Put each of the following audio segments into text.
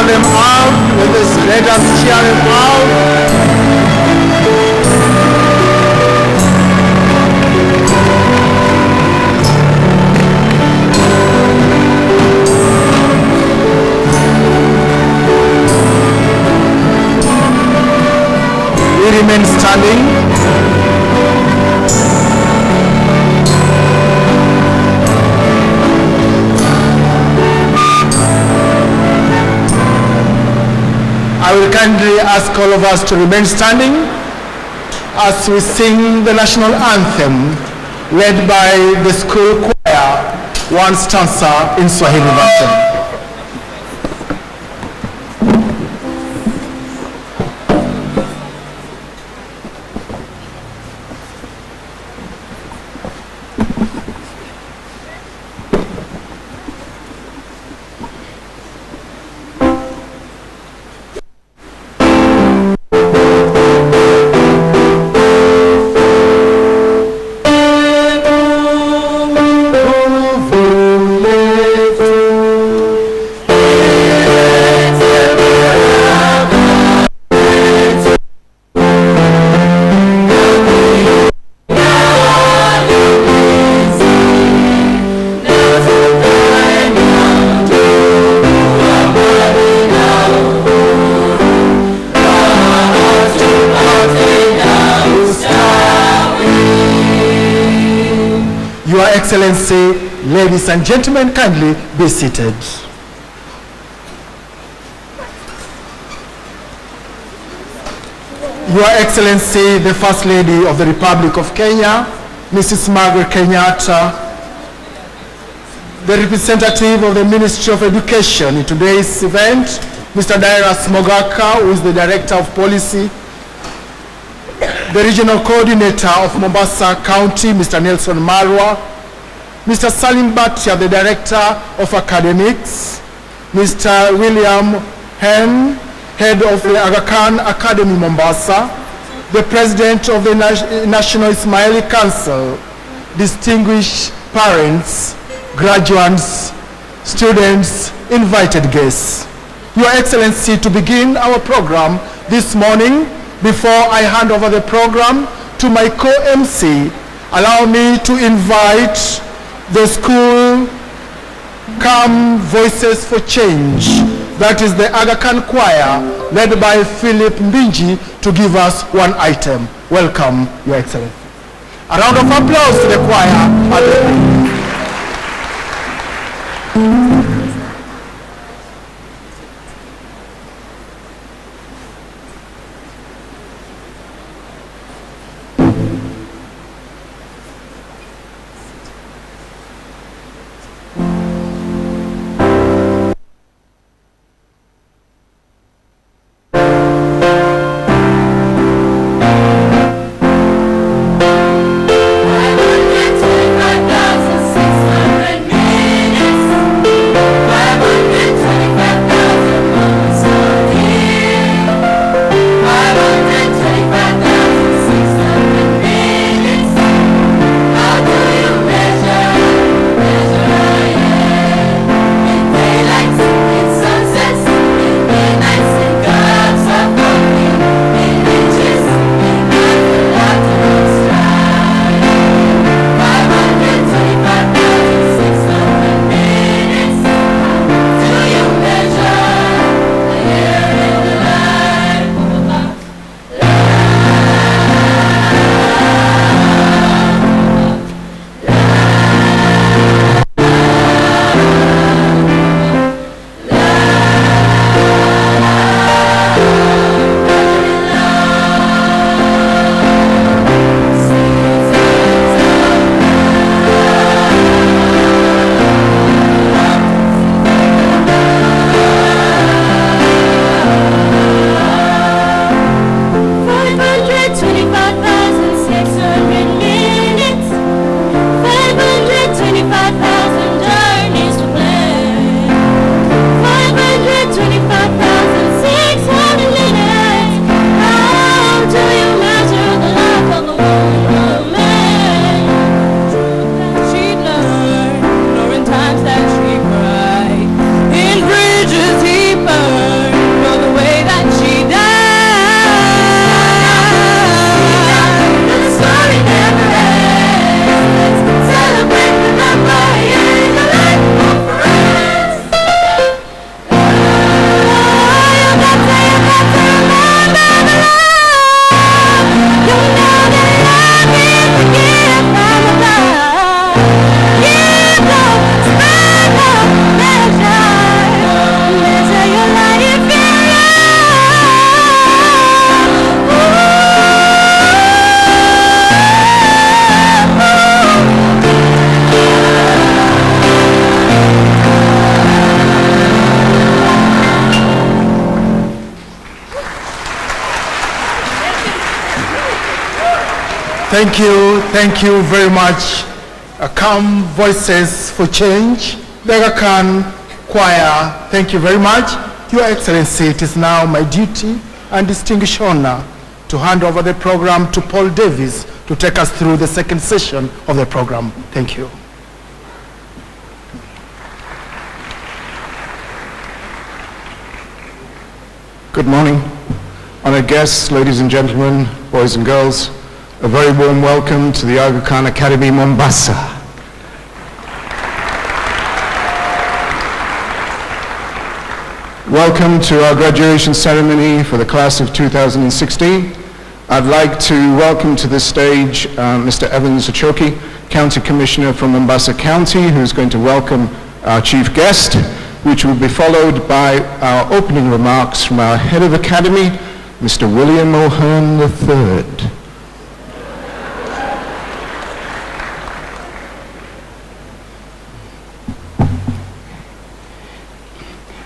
cheer them out. Let us cheer them out. We remain standing. I will kindly ask all of us to remain standing as we sing the national anthem led by the school choir, one stanza in Swahili version. Your Excellency, ladies and gentlemen, kindly be seated. Your Excellency, the First Lady of the Republic of Kenya, Mrs. Margaret Kenyatta, the representative of the Ministry of Education in today's event, Mr. Dairas Mogaka, who is the Director of Policy, the Regional Coordinator of Mombasa County, Mr. Nelson Marwa, Mr. Salim Bhatia, the Director of Academics, Mr. William Hen, Head of the Aga Khan Academy, Mombasa, the President of the National Ismaili Council, distinguished parents, graduates, students, invited guests. Your Excellency, to begin our program this morning, before I hand over the program to my co-MC, allow me to invite the school Come Voices for Change, that is the Aga Khan Choir, led by Philip Mbinji, to give us one item. Welcome, Your Excellency. A round of applause to the choir. I want to take my glasses Thank you very much. Calm Voices for Change, the Aga Khan Choir, thank you very much. Your Excellency, it is now my duty and distinguished honor to hand over the program to Paul Davis to take us through the second session of the program. Thank you. Good morning. Honored guests, ladies and gentlemen, boys and girls, a very warm welcome to the Aga Khan Academy, Mombasa. Welcome to our graduation ceremony for the class of 2016. I'd like to welcome to this stage Mr. Evans Achoki, County Commissioner from Mombasa County, who's going to welcome our chief guest, which will be followed by our opening remarks from our head of academy, Mr. William O'Hearn III.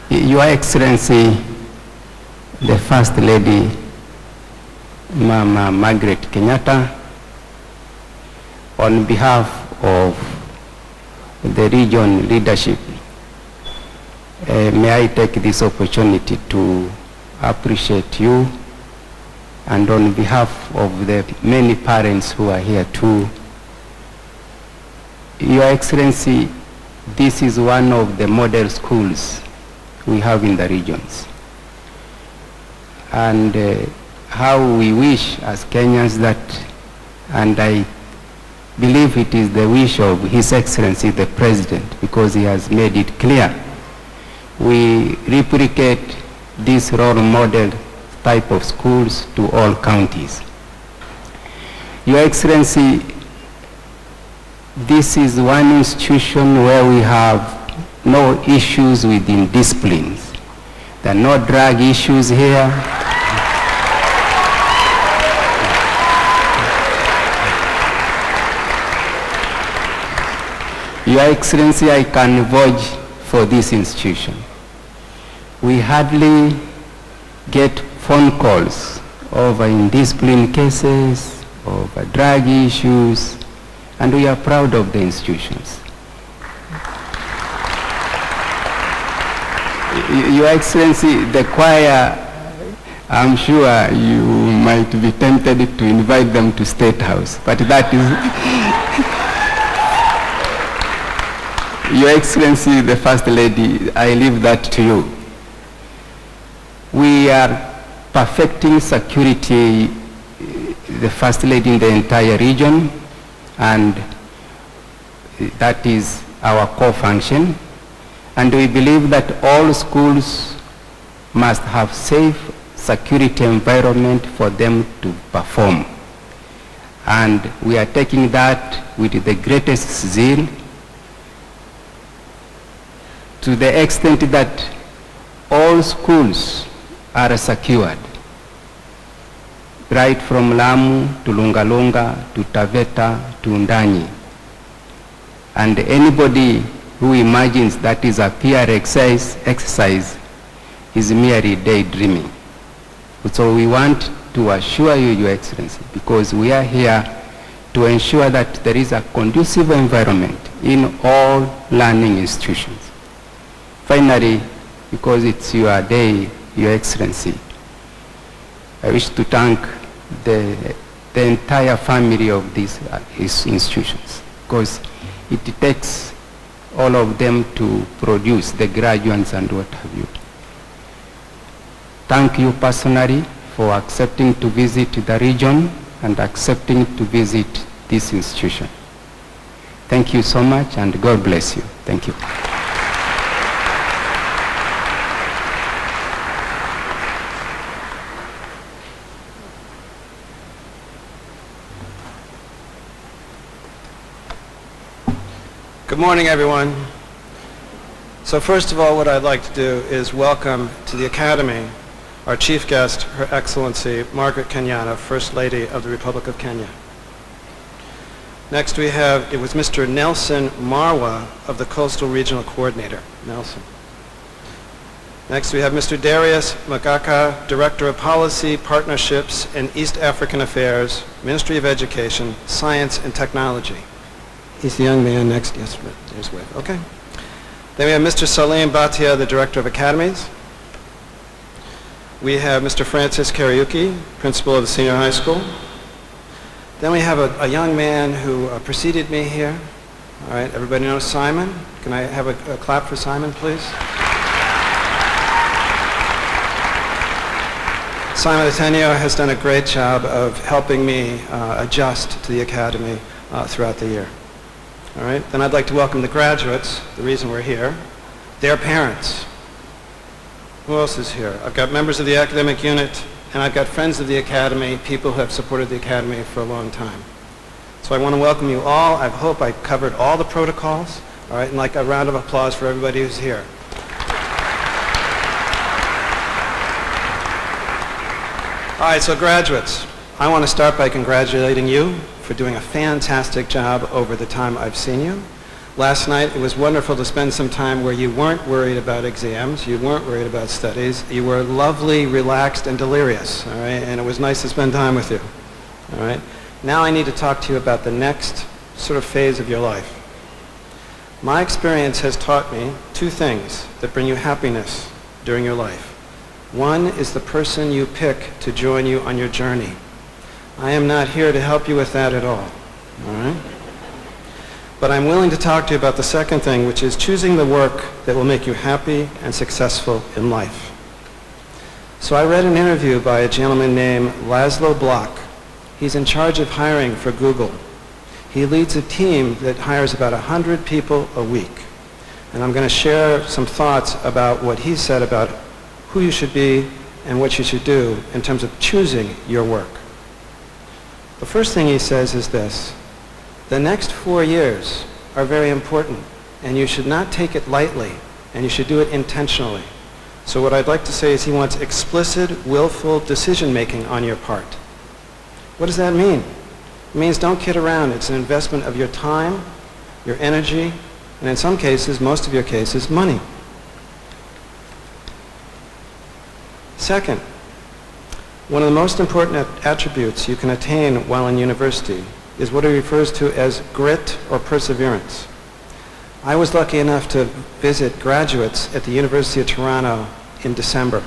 Your Excellency, the First Lady, Mama Margaret Kenyatta, on behalf of the region leadership, may I take this opportunity to appreciate you, and on behalf of the many parents who are here too. Your Excellency, this is one of the model schools we have in the regions. And how we wish as Kenyans that, and I believe it is the wish of His Excellency the President, because he has made it clear, we replicate this role model type of schools to all counties. Your Excellency, this is one institution where we have no issues within disciplines. There are no drug issues here. Your Excellency, I can vouch for this institution. We hardly get phone calls over indiscipline cases, over drug issues, and we are proud of the institutions. Your Excellency, the choir, I'm sure you might be tempted to invite them to State House, but that is... Your Excellency, the First Lady, I leave that to you. We are perfecting security, the First Lady, in the entire region, and that is our core function. And we believe that all schools must have safe security environment for them to perform. And we are taking that with the greatest zeal, to the extent that all schools are secured, right from Lamu to Lungalunga to Taveta to Undanyi. And anybody who imagines that is a PR exercise is merely daydreaming. So we want to assure you, Your Excellency, because we are here to ensure that there is a conducive environment in all learning institutions. Finally, because it's your day, Your Excellency, I wish to thank the entire family of these institutions, because it takes all of them to produce the graduates and what have you. Thank you personally for accepting to visit the region and accepting to visit this institution. Thank you so much, and God bless you. Thank you. Good morning, everyone. So first of all, what I'd like to do is welcome to the Academy our chief guest, Her Excellency Margaret Kenyatta, First Lady of the Republic of Kenya. Next we have, it was Mr. Nelson Marwa of the Coastal Regional Coordinator. Nelson. Next, we have Mr. Darius Magaka, Director of Policy, Partnerships, and East African Affairs, Ministry of Education, Science, and Technology. He's the young man next. Yes, there's wave. Okay. Then we have Mr. Salim Bhatia, the Director of Academies. We have Mr. Francis Kariuki, Principal of the Senior High School. Then we have a young man who preceded me here. All right, everybody knows Simon. Can I have a clap for Simon, please? Simon Atenio has done a great job of helping me adjust to the Academy throughout the year. All right, then I'd like to welcome the graduates, the reason we're here, their parents. Who else is here? I've got members of the academic unit, and I've got friends of the Academy, people who have supported the Academy for a long time. So I want to welcome you all. I hope I covered all the protocols. All right, and like a round of applause for everybody who's here. All right, so graduates, I want to start by congratulating you for doing a fantastic job over the time I've seen you. Last night, it was wonderful to spend some time where you weren't worried about exams, you weren't worried about studies, you were lovely, relaxed, and delirious, all right? And it was nice to spend time with you, all right? Now I need to talk to you about the next sort of phase of your life. My experience has taught me two things that bring you happiness during your life. One is the person you pick to join you on your journey. I am not here to help you with that at all right? But I'm willing to talk to you about the second thing, which is choosing the work that will make you happy and successful in life. So I read an interview by a gentleman named Laszlo Block. He's in charge of hiring for Google. He leads a team that hires about 100 people a week. And I'm going to share some thoughts about what he said about who you should be and what you should do in terms of choosing your work. The first thing he says is this: the next 4 years are very important, and you should not take it lightly, and you should do it intentionally. So what I'd like to say is he wants explicit, willful decision-making on your part. What does that mean? It means don't kid around. It's an investment of your time, your energy, and in some cases, most of your cases, money. Second, one of the most important attributes you can attain while in university is what he refers to as grit or perseverance. I was lucky enough to visit graduates at the University of Toronto in December,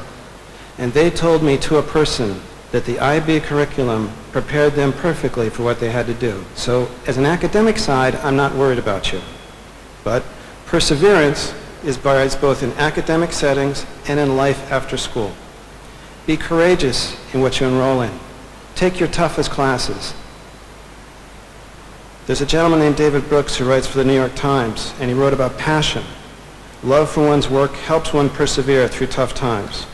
and they told me to a person that the IB curriculum prepared them perfectly for what they had to do. So as an academic side, I'm not worried about you. But perseverance is both in academic settings and in life after school. Be courageous in what you enroll in. Take your toughest classes. There's a gentleman named David Brooks who writes for the New York Times, and he wrote about passion. Love for one's work helps one persevere through tough times.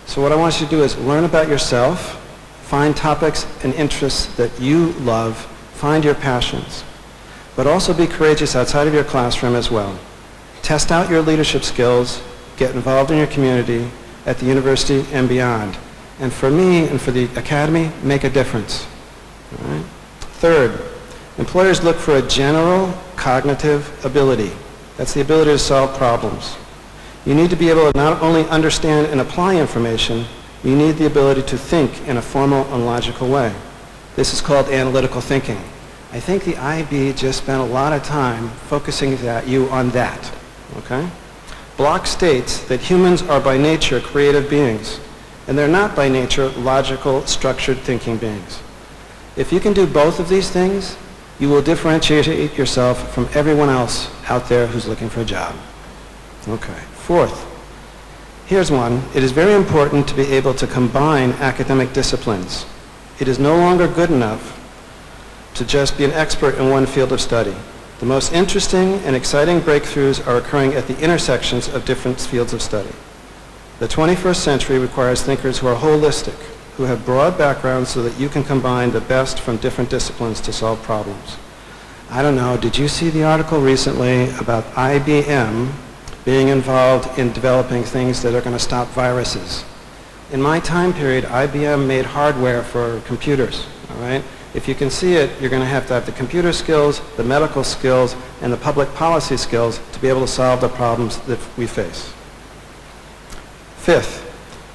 So what I want you to do is learn about yourself, find topics and interests that you love, find your passions, but also be courageous outside of your classroom as well. Test out your leadership skills, get involved in your community, at the university and beyond. And for me and for the Academy, make a difference. All right? Third, employers look for a general cognitive ability. That's the ability to solve problems. You need to be able to not only understand and apply information, you need the ability to think in a formal and logical way. This is called analytical thinking. I think the IB just spent a lot of time focusing you on that. Okay? Block states that humans are by nature creative beings, and they're not by nature logical, structured thinking beings. If you can do both of these things, you will differentiate yourself from everyone else out there who's looking for a job. Okay. Fourth, here's one. It is very important to be able to combine academic disciplines. It is no longer good enough to just be an expert in one field of study. The most interesting and exciting breakthroughs are occurring at the intersections of different fields of study. The 21st century requires thinkers who are holistic, who have broad backgrounds so that you can combine the best from different disciplines to solve problems. I don't know, did you see the article recently about IBM being involved in developing things that are going to stop viruses? In my time period, IBM made hardware for computers, all right? If you can see it, you're going to have the computer skills, the medical skills, and the public policy skills to be able to solve the problems that we face. Fifth,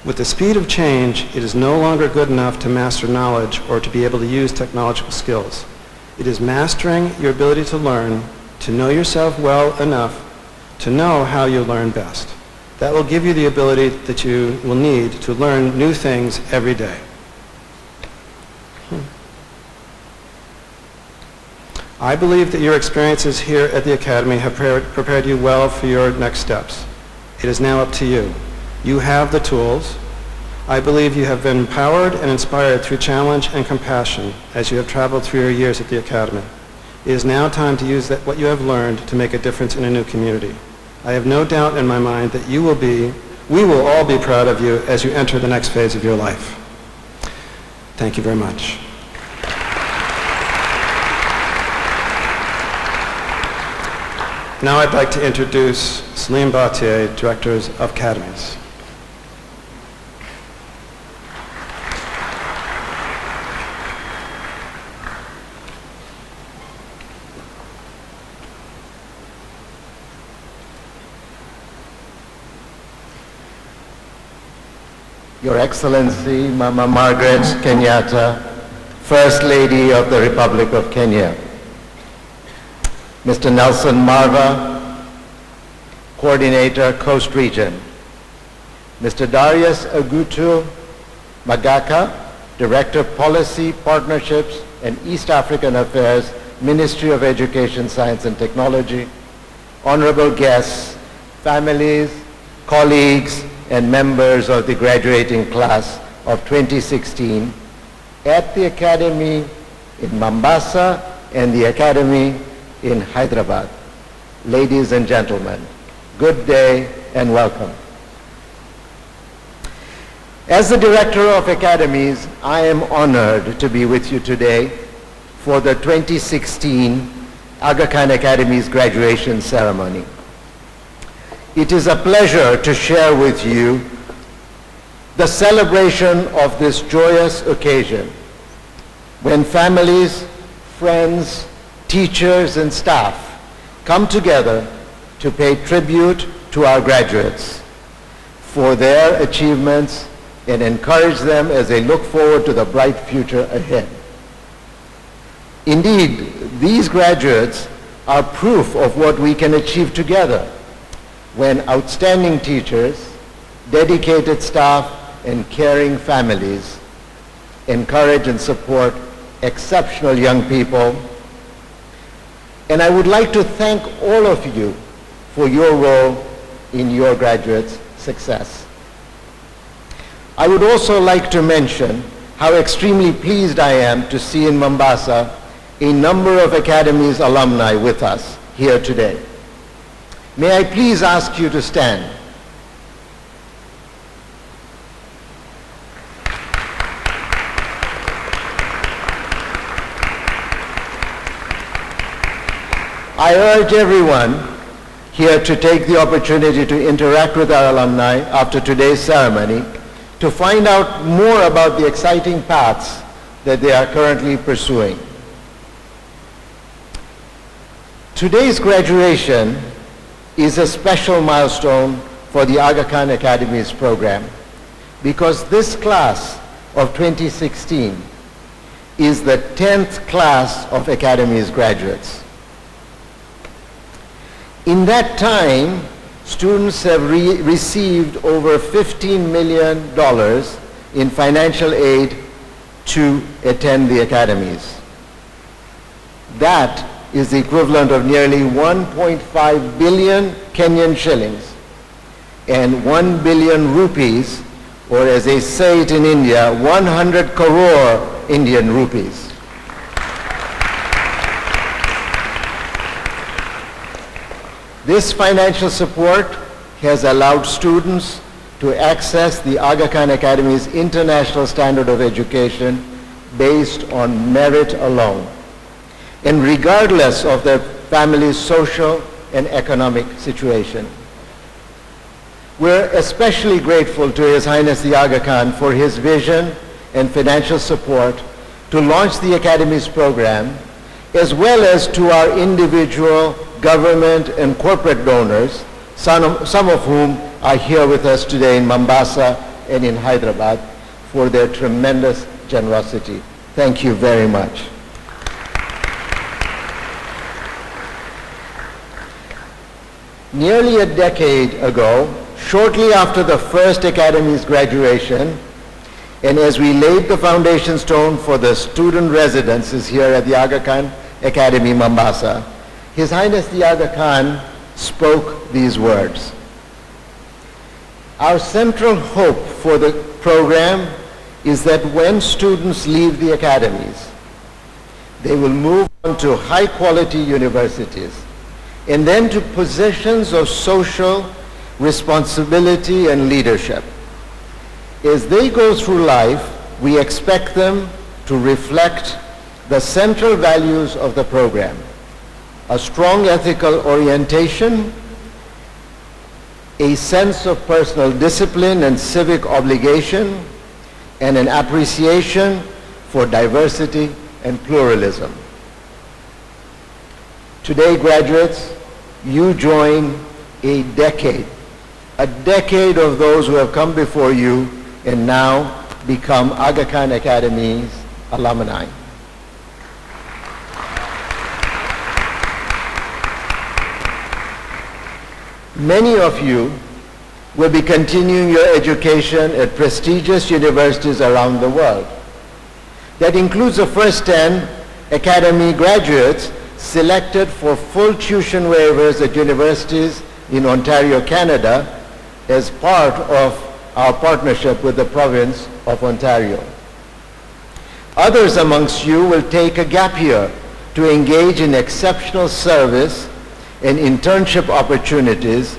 with the speed of change, it is no longer good enough to master knowledge or to be able to use technological skills. It is mastering your ability to learn, to know yourself well enough to know how you learn best. That will give you the ability that you will need to learn new things every day. I believe that your experiences here at the Academy have prepared you well for your next steps. It is now up to you. You have the tools. I believe you have been empowered and inspired through challenge and compassion as you have traveled through your years at the Academy. It is now time to use what you have learned to make a difference in a new community. I have no doubt in my mind that we will all be proud of you as you enter the next phase of your life. Thank you very much. Now I'd like to introduce Salim Batier, Directors of Academies. Your Excellency, Mama Margaret Kenyatta, First Lady of the Republic of Kenya, Mr. Nelson Marva, Coordinator, Coast Region, Mr. Darius Agutu Magaka, Director, Policy, Partnerships, and East African Affairs, Ministry of Education, Science and Technology, honorable guests, families, colleagues, and members of the graduating class of 2016 at the Academy in Mombasa and the Academy in Hyderabad. Ladies and gentlemen, good day and welcome. As the Director of Academies, I am honored to be with you today for the 2016 Aga Khan Academies graduation ceremony. It is a pleasure to share with you the celebration of this joyous occasion when families, friends, teachers, and staff come together to pay tribute to our graduates for their achievements and encourage them as they look forward to the bright future ahead. Indeed, these graduates are proof of what we can achieve together when outstanding teachers, dedicated staff, and caring families encourage and support exceptional young people. And I would like to thank all of you for your role in your graduates' success. I would also like to mention how extremely pleased I am to see in Mombasa a number of Academies alumni with us here today. May I please ask you to stand? I urge everyone here to take the opportunity to interact with our alumni after today's ceremony to find out more about the exciting paths that they are currently pursuing. Today's graduation is a special milestone for the Aga Khan Academies program because this class of 2016 is the 10th class of Academies graduates. In that time, students have received over $15 million in financial aid to attend the Academies. That is the equivalent of nearly 1.5 billion Kenyan shillings and 1 billion rupees, or as they say it in India, 100 crore Indian rupees. This financial support has allowed students to access the Aga Khan Academy's international standard of education based on merit alone, and regardless of their family's social and economic situation. We're especially grateful to His Highness the Aga Khan for his vision and financial support to launch the Academy's program, as well as to our individual government and corporate donors, some of whom are here with us today in Mombasa and in Hyderabad for their tremendous generosity. Thank you very much. Nearly a decade ago, shortly after the first Academy's graduation, and as we laid the foundation stone for the student residences here at the Aga Khan Academy, Mombasa, His Highness the Aga Khan spoke these words. Our central hope for the program is that when students leave the academies, they will move on to high-quality universities and then to positions of social responsibility and leadership. As they go through life, we expect them to reflect the central values of the program: a strong ethical orientation, a sense of personal discipline and civic obligation, and an appreciation for diversity and pluralism. Today, graduates, you join a decade of those who have come before you and now become Aga Khan Academy's alumni. Many of you will be continuing your education at prestigious universities around the world. That includes the first 10 Academy graduates selected for full tuition waivers at universities in Ontario, Canada, as part of our partnership with the province of Ontario. Others amongst you will take a gap year to engage in exceptional service and internship opportunities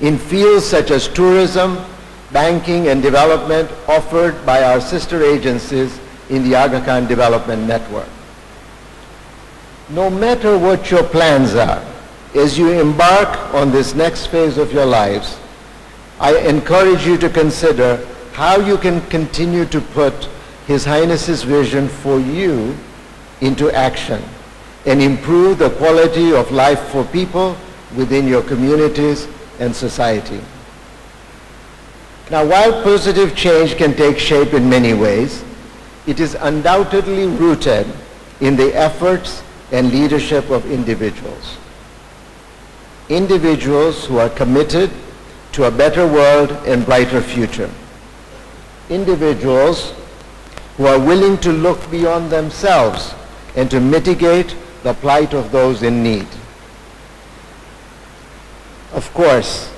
in fields such as tourism, banking, and development offered by our sister agencies in the Aga Khan Development Network. No matter what your plans are, as you embark on this next phase of your lives, I encourage you to consider how you can continue to put His Highness's vision for you into action and improve the quality of life for people within your communities and society. Now, while positive change can take shape in many ways, it is undoubtedly rooted in the efforts and leadership of individuals. Individuals who are committed to a better world and brighter future. Individuals who are willing to look beyond themselves and to mitigate the plight of those in need. Of course,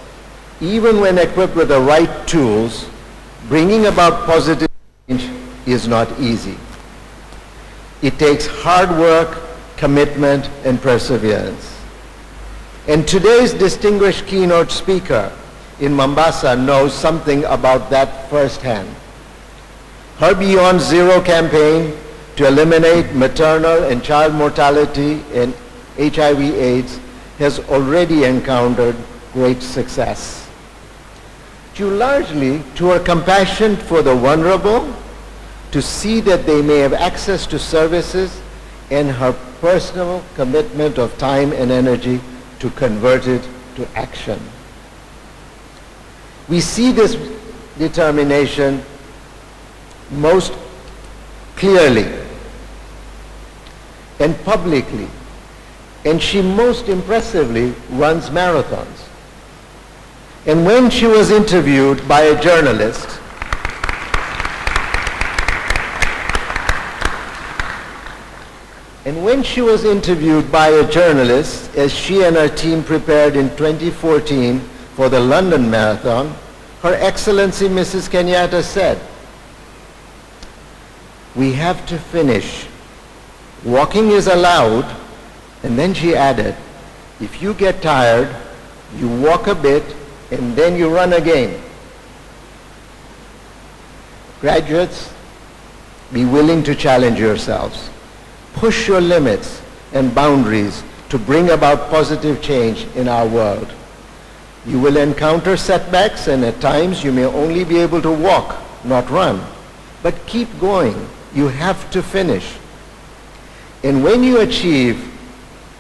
even when equipped with the right tools, bringing about positive change is not easy. It takes hard work, commitment, and perseverance. And today's distinguished keynote speaker in Mombasa knows something about that firsthand. Her Beyond Zero campaign to eliminate maternal and child mortality and HIV/AIDS has already encountered great success. Due largely to her compassion for the vulnerable, to see that they may have access to services, and her personal commitment of time and energy to convert it to action. We see this determination most clearly and publicly, and she most impressively runs marathons. And when she was interviewed by a journalist, as she and her team prepared in 2014 for the London Marathon, Her Excellency Mrs. Kenyatta said, "We have to finish. Walking is allowed," and then she added, "If you get tired, you walk a bit and then you run again." Graduates, be willing to challenge yourselves. Push your limits and boundaries to bring about positive change in our world. You will encounter setbacks, and at times you may only be able to walk, not run. But keep going. You have to finish. And when you achieve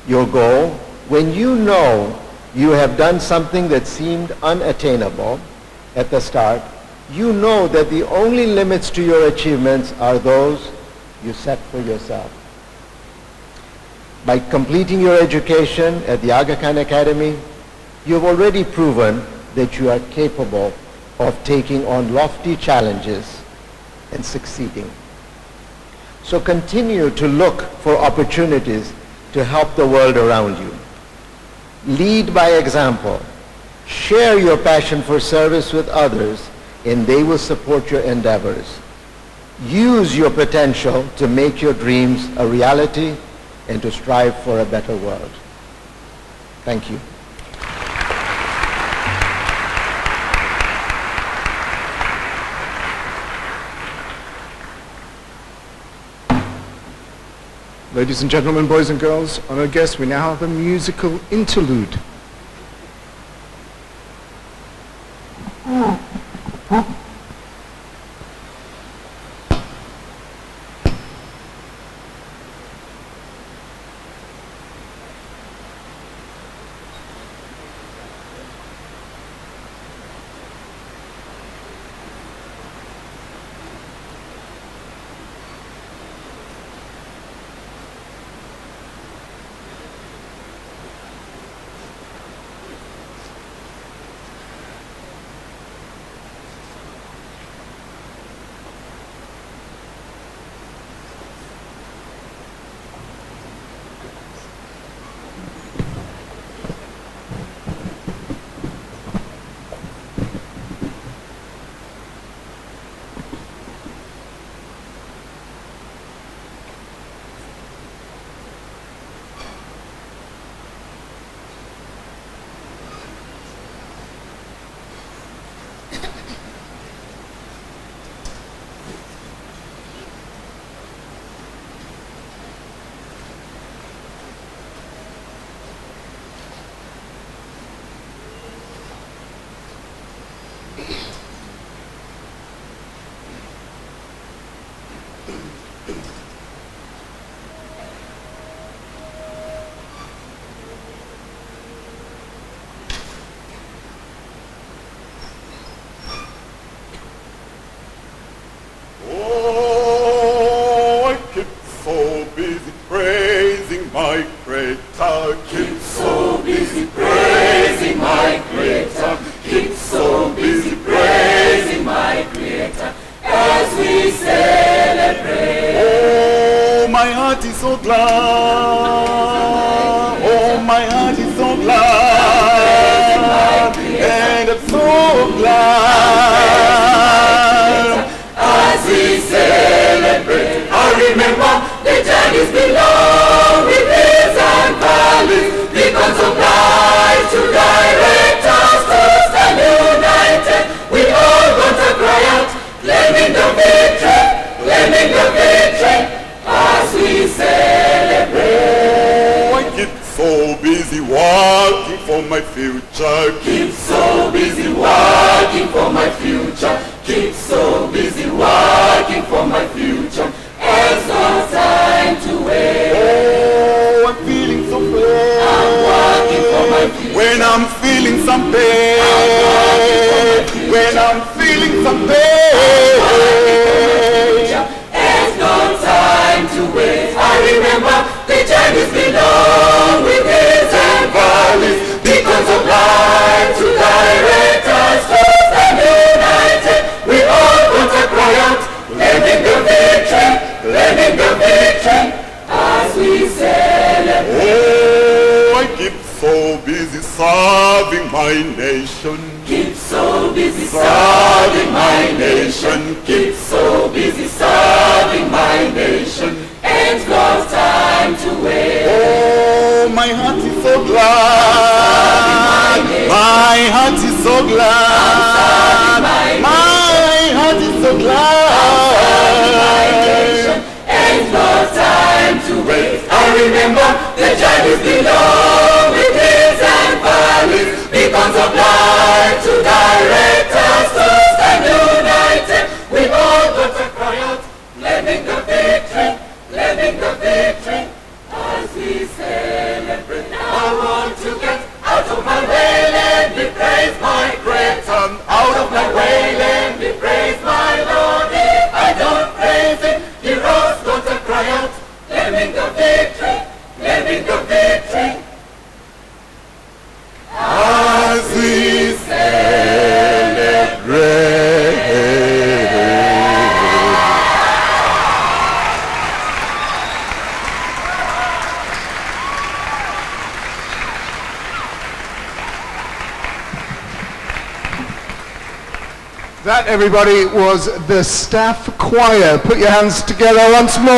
your goal, when you know you have done something that seemed unattainable at the start, you know that the only limits to your achievements are those you set for yourself. By completing your education at the Aga Khan Academy, you have already proven that you are capable of taking on lofty challenges and succeeding. So continue to look for opportunities to help the world around you. Lead by example. Share your passion for service with others, and they will support your endeavors. Use your potential to make your dreams a reality and to strive for a better world. Thank you. Ladies and gentlemen, boys and girls, honored guests, we now have a musical interlude. As we celebrate, I want to get out of my way. That, everybody, was the staff choir. Put your hands together once more.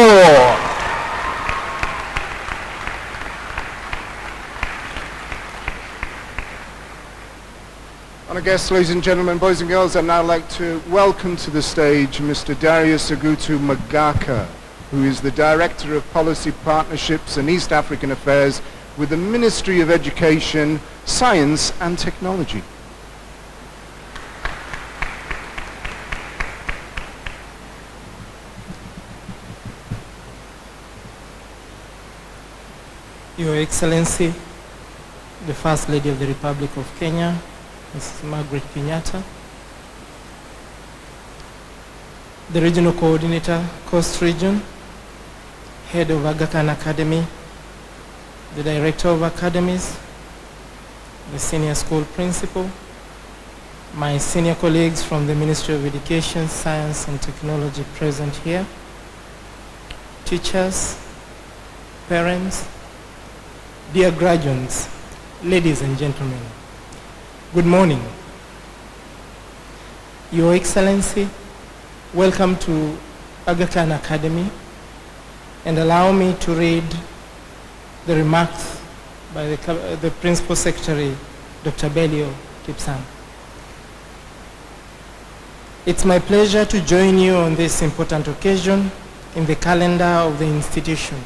Honored guests, ladies and gentlemen, boys and girls, I'd now like to welcome to the stage Mr. Darius Ogutu Magaka, who is the Director of Policy Partnerships and East African Affairs with the Ministry of Education, Science and Technology. Your Excellency, the First Lady of the Republic of Kenya, Mrs. Margaret Kenyatta, the Regional Coordinator, Coast Region, Head of Aga Khan Academy, the Director of Academies, the Senior School Principal, my senior colleagues from the Ministry of Education, Science and Technology present here, teachers, parents, dear graduates, ladies and gentlemen, good morning. Your Excellency, welcome to Aga Khan Academy, and allow me to read the remarks by the Principal Secretary, Dr. Belio Kipsang. It's my pleasure to join you on this important occasion in the calendar of the institution.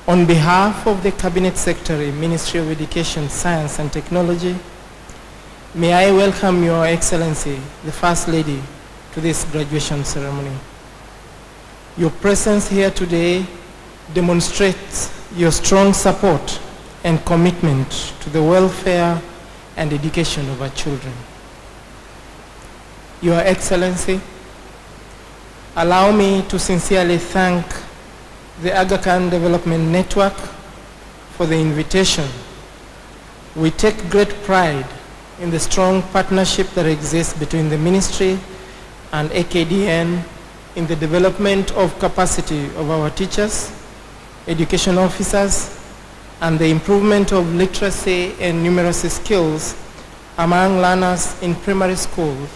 On behalf of the Cabinet Secretary, Ministry of Education, Science and Technology, may I welcome Your Excellency, the First Lady, to this graduation ceremony. Your presence here today demonstrates your strong support and commitment to the welfare and education of our children. Your Excellency, allow me to sincerely thank the Aga Khan Development Network for the invitation. We take great pride in the strong partnership that exists between the Ministry and AKDN in the development of capacity of our teachers, education officers, and the improvement of literacy and numeracy skills among learners in primary schools,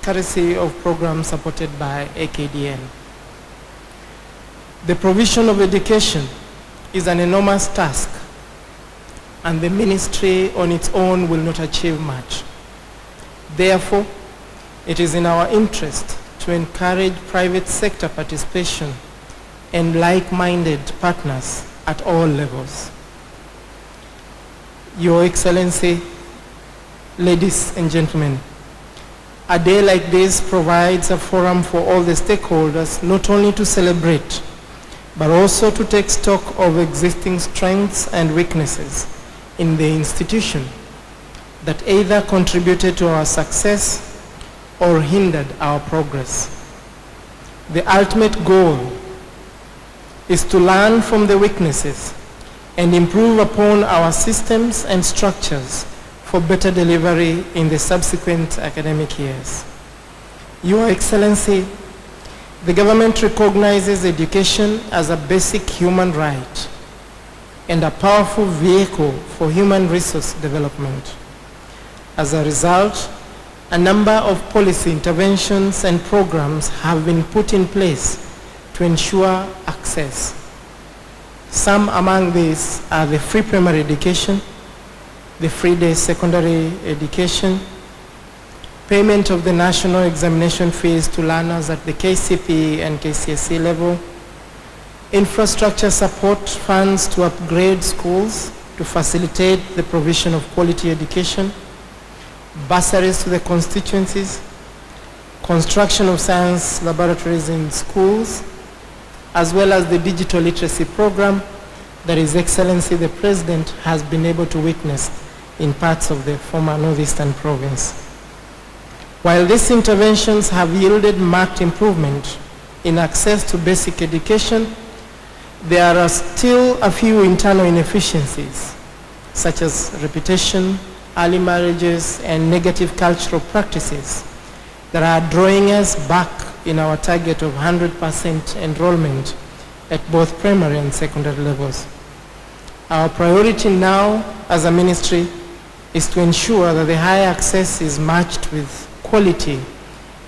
courtesy of programs supported by AKDN. The provision of education is an enormous task, and the ministry on its own will not achieve much. Therefore, it is in our interest to encourage private sector participation and like-minded partners at all levels. Your Excellency, ladies and gentlemen, a day like this provides a forum for all the stakeholders not only to celebrate, but also to take stock of existing strengths and weaknesses in the institution that either contributed to our success or hindered our progress. The ultimate goal is to learn from the weaknesses and improve upon our systems and structures for better delivery in the subsequent academic years. Your Excellency, the government recognizes education as a basic human right and a powerful vehicle for human resource development. As a result, a number of policy interventions and programs have been put in place to ensure access. Some among these are the free primary education, the free day secondary education, payment of the national examination fees to learners at the KCPE and KCSE level, infrastructure support funds to upgrade schools to facilitate the provision of quality education, bursaries to the constituencies, construction of science laboratories in schools, as well as the digital literacy program that His Excellency the President has been able to witness in parts of the former Northeastern province. While these interventions have yielded marked improvement in access to basic education, there are still a few internal inefficiencies, such as reputation, early marriages, and negative cultural practices that are drawing us back in our target of 100% enrollment at both primary and secondary levels. Our priority now as a ministry is to ensure that the higher access is matched with quality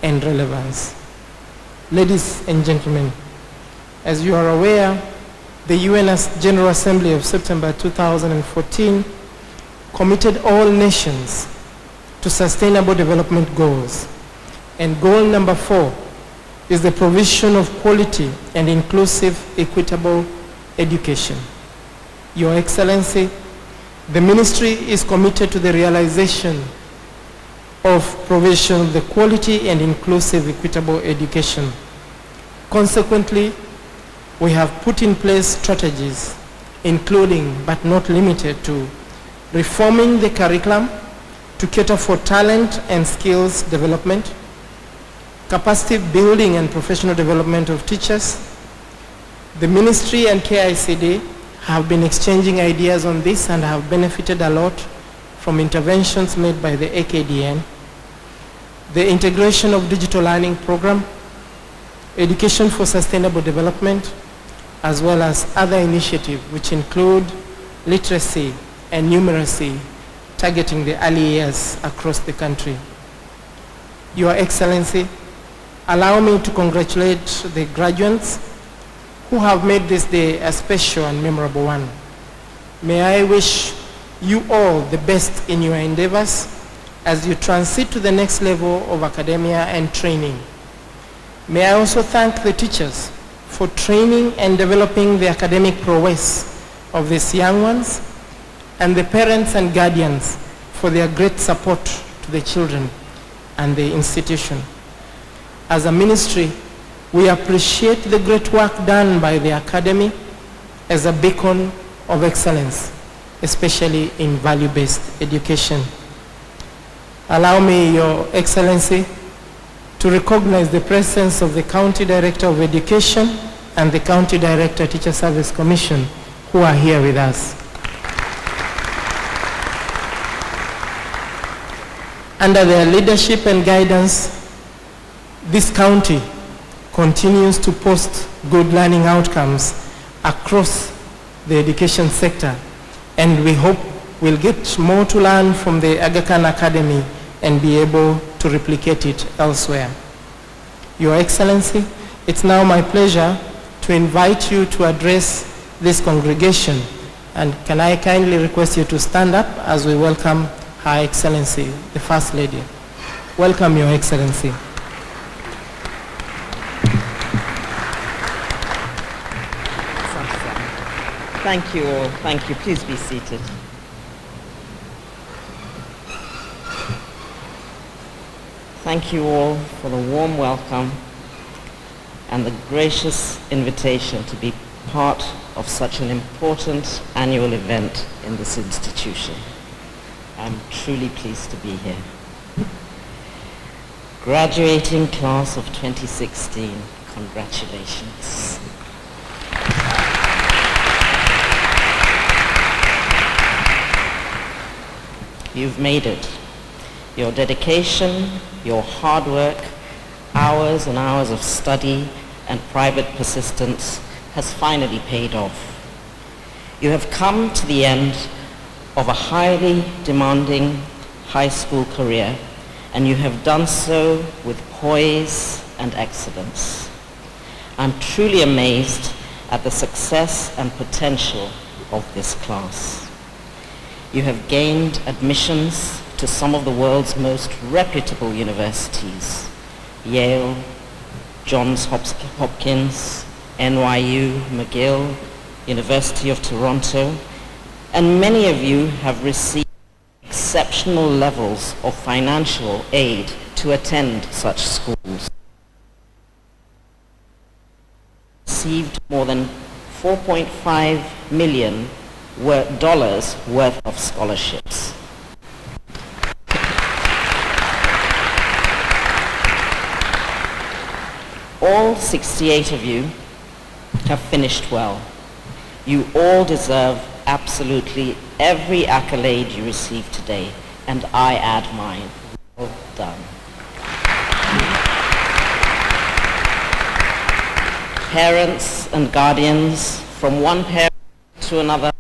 and relevance. Ladies and gentlemen, as you are aware, the UN General Assembly of September 2014 committed all nations to Sustainable Development Goals. And goal number 4 is the provision of quality and inclusive, equitable education. Your Excellency, the Ministry is committed to the realization of provision of the quality and inclusive, equitable education. Consequently, we have put in place strategies, including but not limited to reforming the curriculum to cater for talent and skills development, capacity building and professional development of teachers. The Ministry and KICD have been exchanging ideas on this and have benefited a lot from interventions made by the AKDN. The integration of digital learning program, education for sustainable development, as well as other initiatives which include literacy and numeracy targeting the early years across the country. Your Excellency, allow me to congratulate the graduates who have made this day a special and memorable one. May I wish you all the best in your endeavors as you transit to the next level of academia and training. May I also thank the teachers for training and developing the academic prowess of these young ones, and the parents and guardians for their great support to the children and the institution. As a ministry, we appreciate the great work done by the Academy as a beacon of excellence, especially in value-based education. Allow me, Your Excellency, to recognize the presence of the County Director of Education and the County Director Teacher Service Commission who are here with us. Under their leadership and guidance, this county continues to post good learning outcomes across the education sector, and we hope we'll get more to learn from the Aga Khan Academy and be able to replicate it elsewhere. Your Excellency, it's now my pleasure to invite you to address this congregation, and can I kindly request you to stand up as we welcome Her Excellency, the First Lady. Welcome, Your Excellency. Thank you all. Thank you. Please be seated. Thank you all for the warm welcome and the gracious invitation to be part of such an important annual event in this institution. I'm truly pleased to be here. Graduating class of 2016, congratulations. You've made it. Your dedication, your hard work, hours and hours of study and private persistence has finally paid off. You have come to the end of a highly demanding high school career, and you have done so with poise and excellence. I'm truly amazed at the success and potential of this class. You have gained admissions to some of the world's most reputable universities: Yale, Johns Hopkins, NYU, McGill, University of Toronto, and many of you have received exceptional levels of financial aid to attend such schools. Received more than $4.5 million worth of scholarships. All 68 of you have finished well. You all deserve absolutely every accolade you receive today, and I add mine. Well done. Parents and guardians, from one parent to another,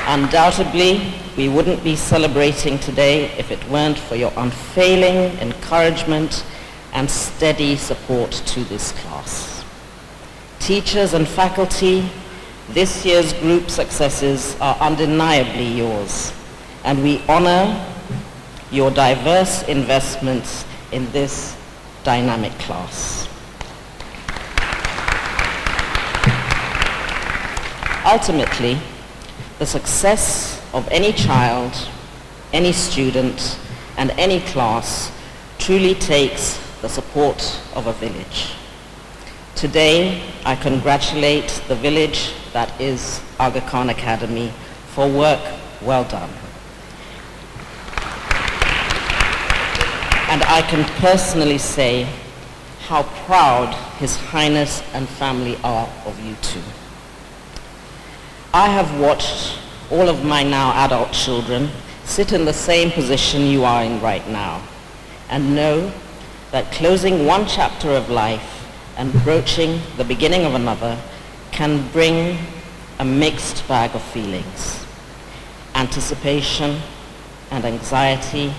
Undoubtedly, we wouldn't be celebrating today if it weren't for your unfailing encouragement and steady support to this class. Teachers and faculty, this year's group successes are undeniably yours, and we honor your diverse investments in this dynamic class. Ultimately, the success of any child, any student, and any class truly takes the support of a village. Today, I congratulate the village that is Aga Khan Academy for work well done. And I can personally say how proud His Highness and family are of you too. I have watched all of my now adult children sit in the same position you are in right now, and know that closing one chapter of life and broaching the beginning of another can bring a mixed bag of feelings. Anticipation and anxiety,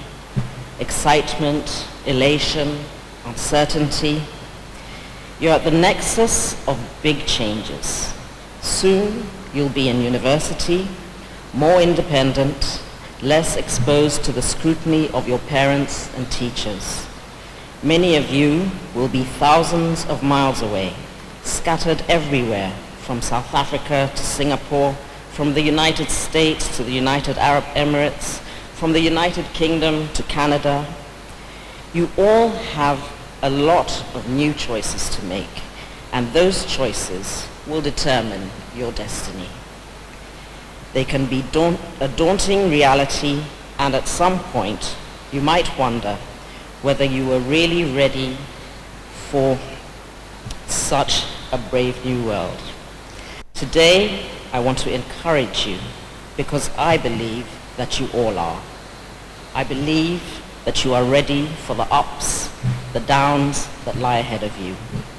excitement, elation, uncertainty. You're at the nexus of big changes. Soon you'll be in university, more independent, less exposed to the scrutiny of your parents and teachers. Many of you will be thousands of miles away, scattered everywhere, from South Africa to Singapore, from the United States to the United Arab Emirates, from the United Kingdom to Canada. You all have a lot of new choices to make, and those choices will determine your destiny. They can be a daunting reality, and at some point you might wonder whether you were really ready for such a brave new world. Today, I want to encourage you because I believe that you all are. I believe that you are ready for the ups, the downs that lie ahead of you,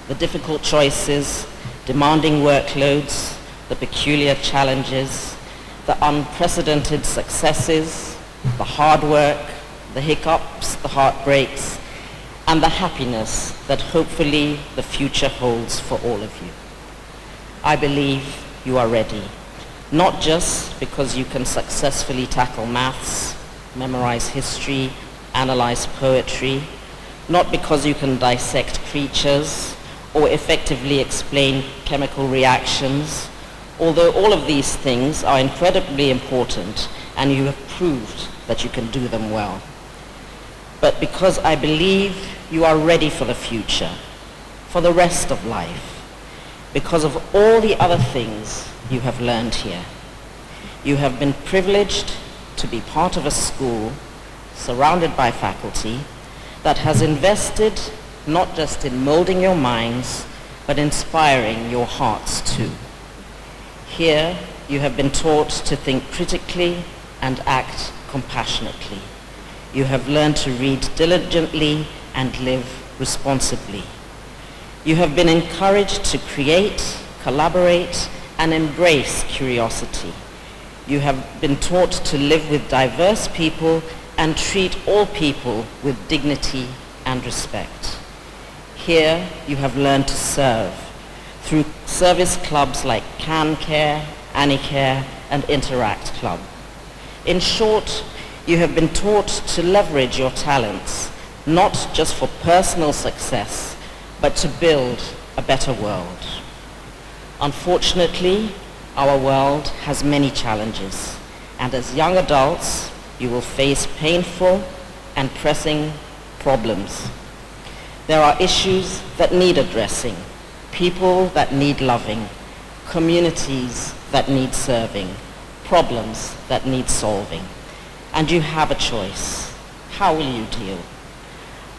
the difficult choices, demanding workloads, the peculiar challenges, the unprecedented successes, the hard work, the hiccups, the heartbreaks, and the happiness that hopefully the future holds for all of you. I believe you are ready, not just because you can successfully tackle maths, memorize history, analyze poetry, not because you can dissect creatures or effectively explain chemical reactions, although all of these things are incredibly important and you have proved that you can do them well. But because I believe you are ready for the future, for the rest of life, because of all the other things you have learned here. You have been privileged to be part of a school surrounded by faculty that has invested not just in molding your minds, but inspiring your hearts too. Here, you have been taught to think critically and act compassionately. You have learned to read diligently and live responsibly. You have been encouraged to create, collaborate, and embrace curiosity. You have been taught to live with diverse people and treat all people with dignity and respect. Here, you have learned to serve through service clubs like CanCare, AnyCare, and Interact Club. In short, you have been taught to leverage your talents, not just for personal success, but to build a better world. Unfortunately, our world has many challenges, and as young adults, you will face painful and pressing problems. There are issues that need addressing, people that need loving, communities that need serving, problems that need solving. And you have a choice. How will you deal?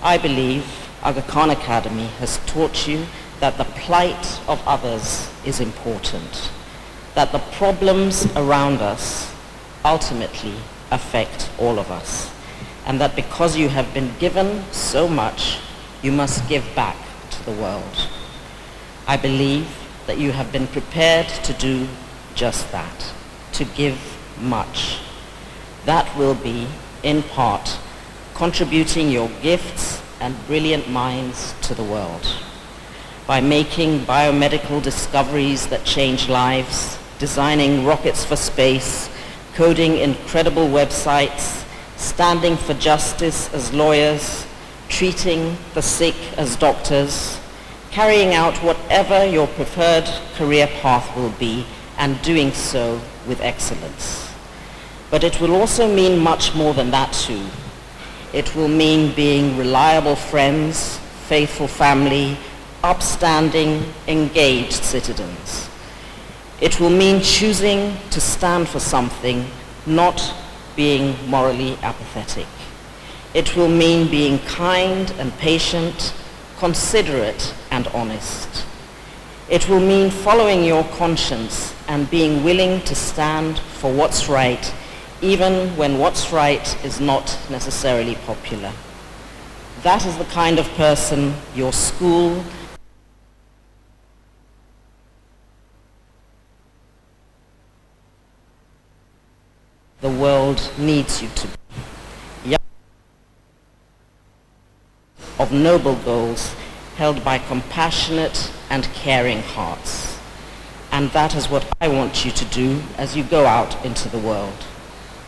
I believe Aga Khan Academy has taught you that the plight of others is important, that the problems around us ultimately affect all of us, and that because you have been given so much, you must give back to the world. I believe that you have been prepared to do just that, to give much. That will be, in part, contributing your gifts and brilliant minds to the world by making biomedical discoveries that change lives, designing rockets for space, coding incredible websites, standing for justice as lawyers, treating the sick as doctors, carrying out whatever your preferred career path will be, and doing so with excellence. But it will also mean much more than that too. It will mean being reliable friends, faithful family, upstanding, engaged citizens. It will mean choosing to stand for something, not being morally apathetic. It will mean being kind and patient, considerate and honest. It will mean following your conscience and being willing to stand for what's right, even when what's right is not necessarily popular. That is the kind of person your school the world needs you to be. Young of noble goals held by compassionate and caring hearts. And that is what I want you to do as you go out into the world.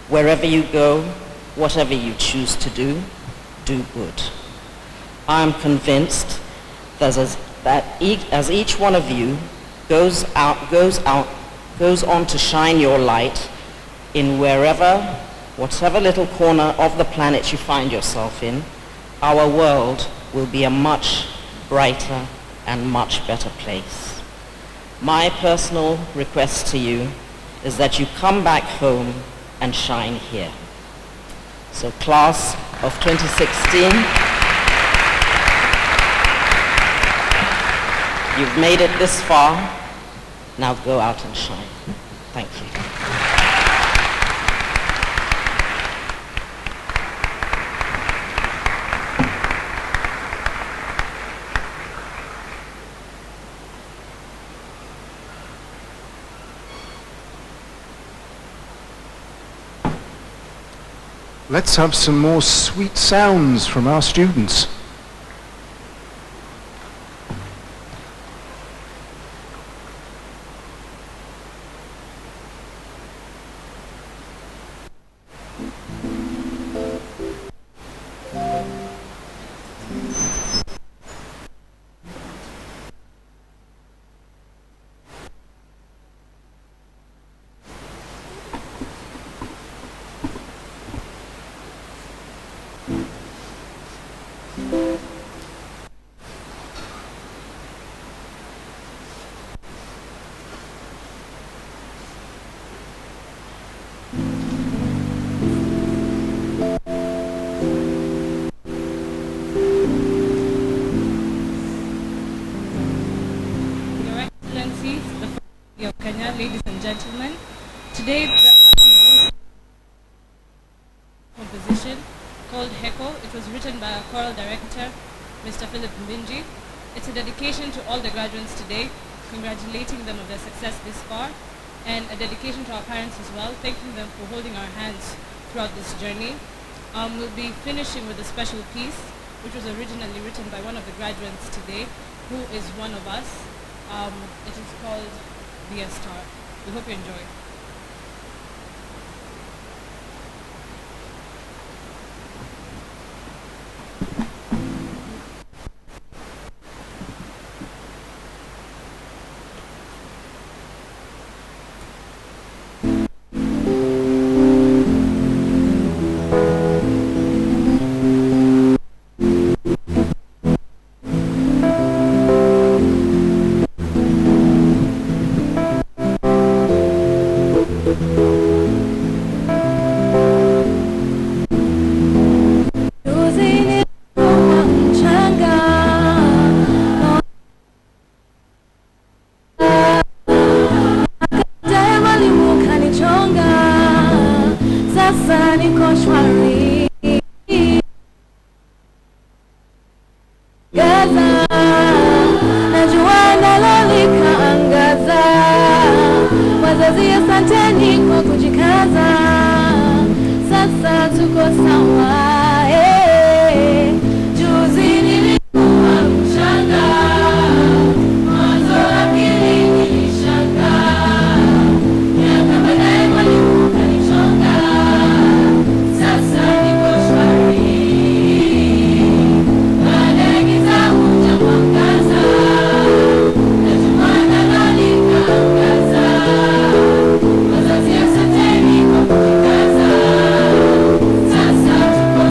Wherever you go, whatever you choose to do, do good. I am convinced that as each one of you goes on to shine your light in whatever little corner of the planet you find yourself in, our world will be a much brighter and much better place. My personal request to you is that you come back home and shine here. So class of 2016, you've made it this far, now go out and shine. Thank you. Let's have some more sweet sounds from our students. Ladies and gentlemen, today the Atom composition called Heko. It was written by our choral director, Mr. Philip Mbinji. It's a dedication to all the graduates today, congratulating them on their success this far, and a dedication to our parents as well, thanking them for holding our hands throughout this journey. We'll be finishing with a special piece, which was originally written by one of the graduates today, who is one of us. It is called Be a Star. We hope you enjoy. Wazazi asanteni. kwa kujikaza, sasa tuko sawa. Juzi nilikuwa mchanga, mwanzo akili nilishanga, miaka baadaye mwalimu kanichonga, sasa niko shwari. Baada ya giza huja mwangaza, natumana nani kaangaza. Wazazi asanteni kwa kujikaza, sasa tuko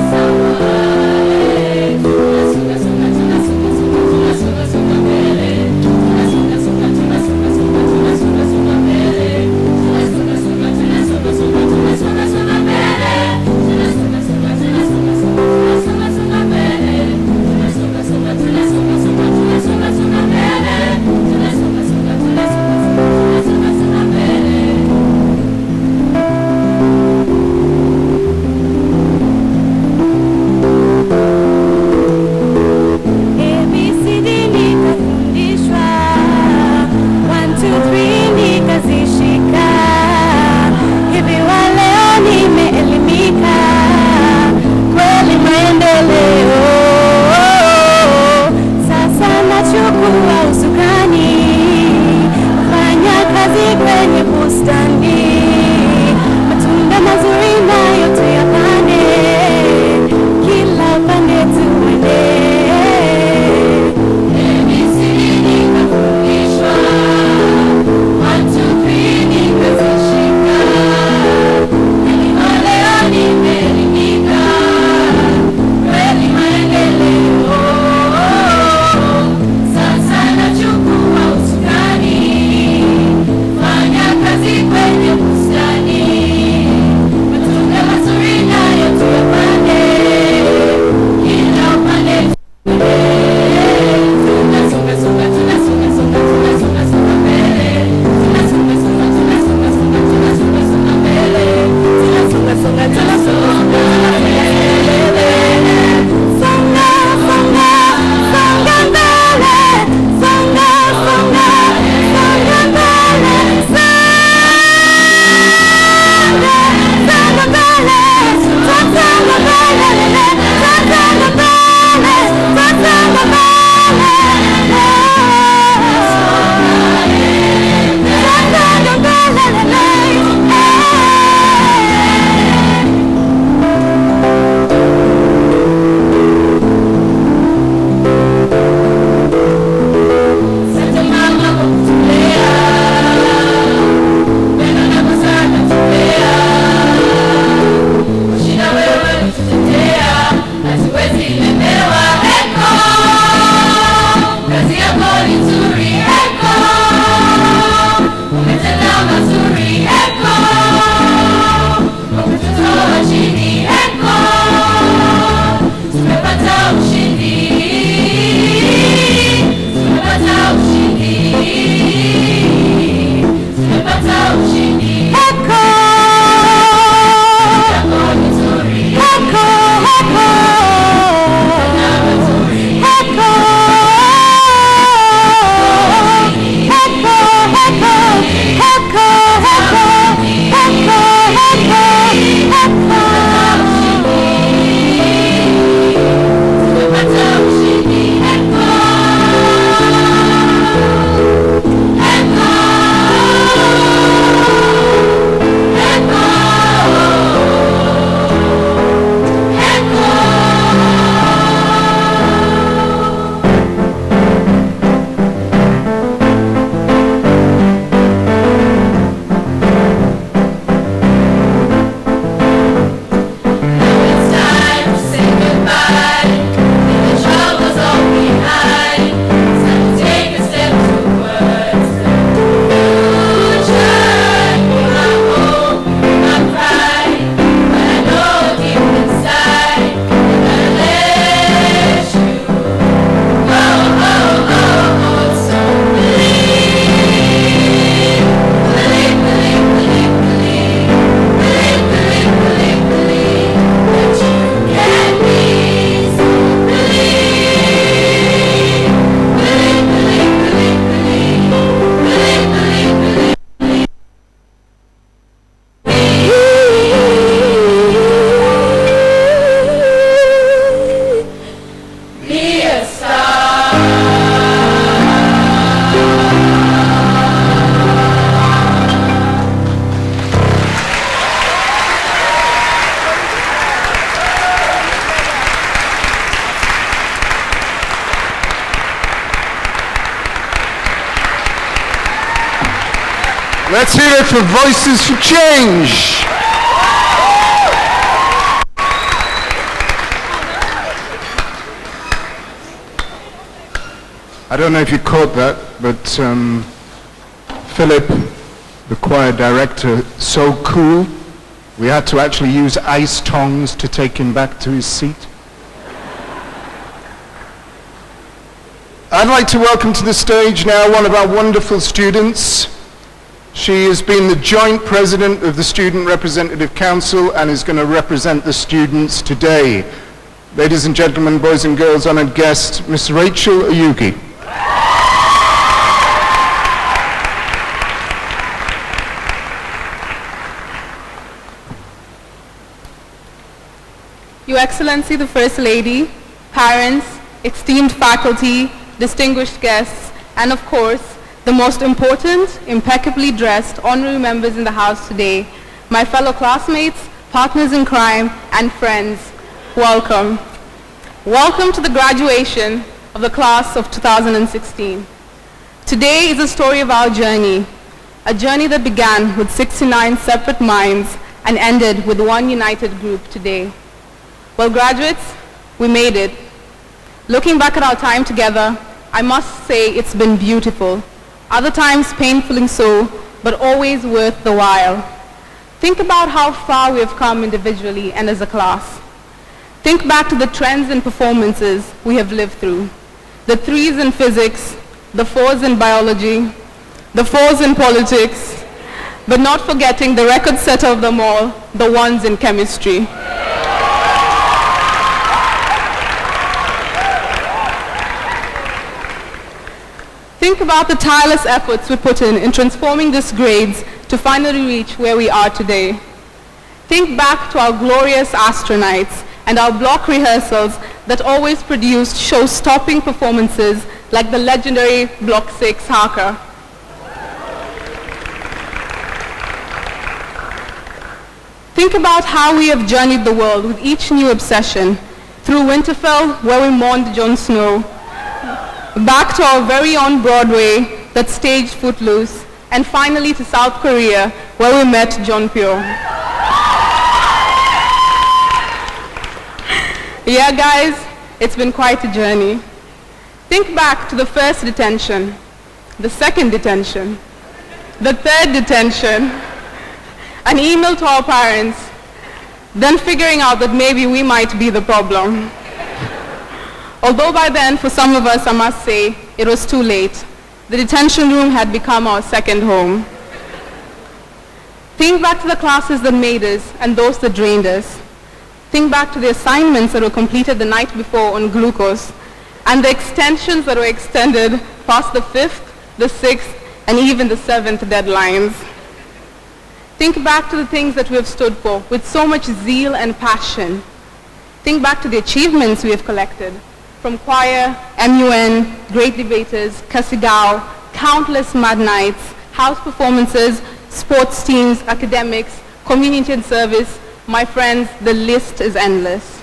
Let's hear it for Voices for Change. I don't know if you caught that, but Philip, the choir director, so cool, we had to actually use ice tongs to take him back to his seat. I'd like to welcome to the stage now one of our wonderful students. She has been the joint president of the Student Representative Council and is going to represent the students today. Ladies and gentlemen, boys and girls, honored guest, Miss Rachel Oyugi. Your Excellency the First Lady, parents, esteemed faculty, distinguished guests, and of course, the most important, impeccably dressed honorary members in the house today, my fellow classmates, partners in crime, and friends, welcome. Welcome to the graduation of the class of 2016. Today is a story of our journey, a journey that began with 69 separate minds and ended with one united group today. Well, graduates, we made it. Looking back at our time together, I must say it's been beautiful. Other times painfully so, but always worth the while. Think about how far we have come individually and as a class. Think back to the trends and performances we have lived through. The 3s in physics, the 4s in biology, the 4s in politics, but not forgetting the record setter of them all, the 1s in chemistry. Think about the tireless efforts we put in transforming these grades to finally reach where we are today. Think back to our glorious astronauts and our block rehearsals that always produced show-stopping performances like the legendary Block 6 Haka. Think about how we have journeyed the world with each new obsession, through Winterfell, where we mourned Jon Snow, back to our very own Broadway that staged Footloose, and finally to South Korea, where we met John Pyo. Yeah, guys, it's been quite a journey. Think back to the first detention, the second detention, the third detention, an email to our parents, then figuring out that maybe we might be the problem. Although by then, for some of us, I must say, it was too late. The detention room had become our second home. Think back to the classes that made us and those that drained us. Think back to the assignments that were completed the night before on glucose, and the extensions that were extended past the 5th, the 6th, and even the 7th deadlines. Think back to the things that we have stood for with so much zeal and passion. Think back to the achievements we have collected, from choir, MUN, great debaters, Kasigao, countless mad nights, house performances, sports teams, academics, community and service. My friends, the list is endless.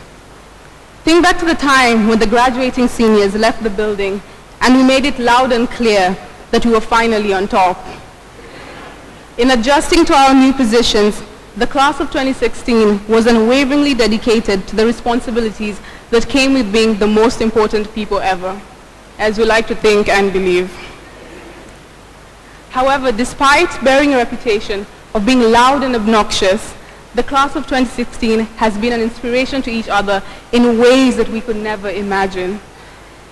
Think back to the time when the graduating seniors left the building and we made it loud and clear that we were finally on top. In adjusting to our new positions, the class of 2016 was unwaveringly dedicated to the responsibilities that came with being the most important people ever, as we like to think and believe. However, despite bearing a reputation of being loud and obnoxious, the class of 2016 has been an inspiration to each other in ways that we could never imagine.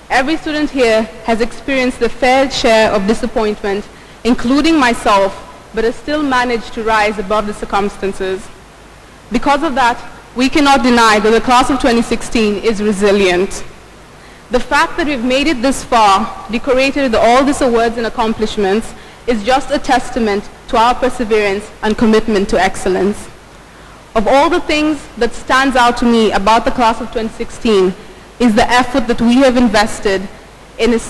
Every student here has experienced a fair share of disappointment, including myself, but has still managed to rise above the circumstances. Because of that, we cannot deny that the class of 2016 is resilient. The fact that we've made it this far, decorated with all these awards and accomplishments, is just a testament to our perseverance and commitment to excellence. Of all the things that stands out to me about the class of 2016 is the effort that we have invested in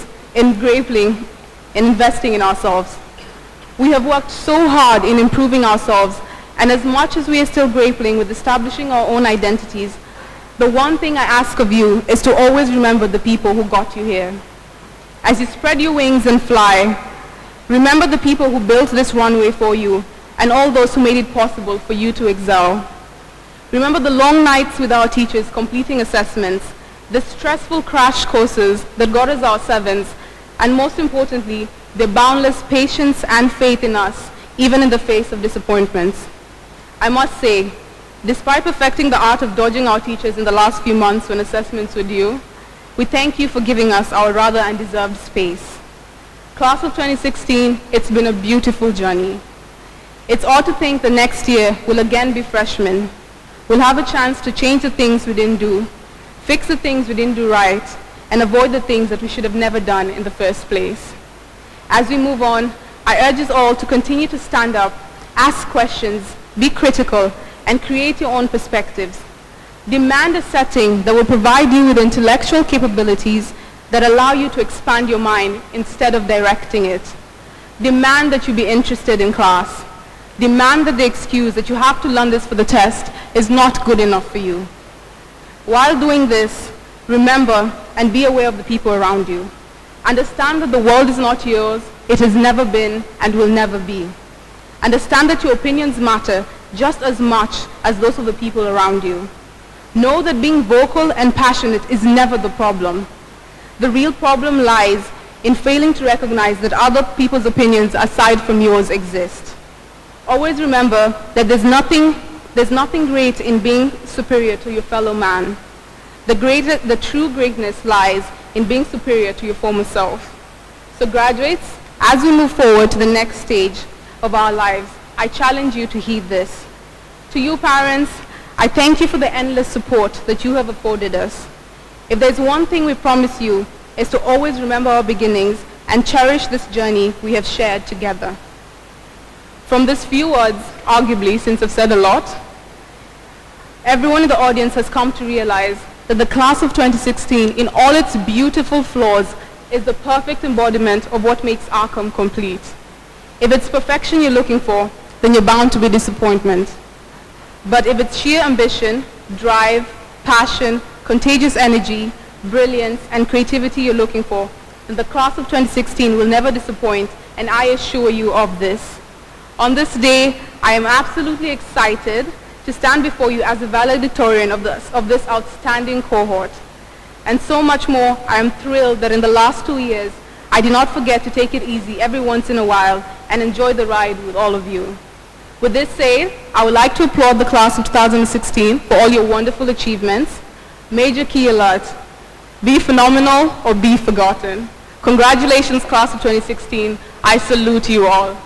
investing in ourselves. We have worked so hard in improving ourselves, and as much as we are still grappling with establishing our own identities, the one thing I ask of you is to always remember the people who got you here. As you spread your wings and fly, Remember the people who built this runway for you and all those who made it possible for you to excel. Remember the long nights with our teachers completing assessments, the stressful crash courses that got us our sevens, and most importantly, their boundless patience and faith in us, even in the face of disappointments. I must say, despite perfecting the art of dodging our teachers in the last few months when assessments were due, we thank you for giving us our rather undeserved space. Class of 2016, it's been a beautiful journey. It's odd to think the next year will again be freshmen. We'll have a chance to change the things we didn't do, fix the things we didn't do right, and avoid the things that we should have never done in the first place. As we move on, I urge us all to continue to stand up, ask questions, be critical, and create your own perspectives. Demand a setting that will provide you with intellectual capabilities that allow you to expand your mind instead of directing it. Demand that you be interested in class. Demand that the excuse that you have to learn this for the test is not good enough for you. While doing this, remember and be aware of the people around you. Understand that the world is not yours, it has never been and will never be. Understand that your opinions matter just as much as those of the people around you. Know that being vocal and passionate is never the problem. The real problem lies in failing to recognize that other people's opinions aside from yours exist. Always remember that there's nothing great in being superior to your fellow man. The true greatness lies in being superior to your former self. So graduates, as we move forward to the next stage of our lives, I challenge you to heed this. To you parents, I thank you for the endless support that you have afforded us. If there's one thing we promise you, is to always remember our beginnings and cherish this journey we have shared together. From these few words, arguably, since I've said a lot, everyone in the audience has come to realize that the class of 2016, in all its beautiful flaws, is the perfect embodiment of what makes Arkham complete. If it's perfection you're looking for, then you're bound to be disappointment. But if it's sheer ambition, drive, passion, contagious energy, brilliance, and creativity you're looking for, then the class of 2016 will never disappoint, and I assure you of this. On this day, I am absolutely excited to stand before you as a valedictorian of this outstanding cohort. And so much more, I am thrilled that in the last 2 years, I did not forget to take it easy every once in a while and enjoy the ride with all of you. With this said, I would like to applaud the class of 2016 for all your wonderful achievements. Major key alert: be phenomenal or be forgotten. Congratulations, class of 2016. I salute you all.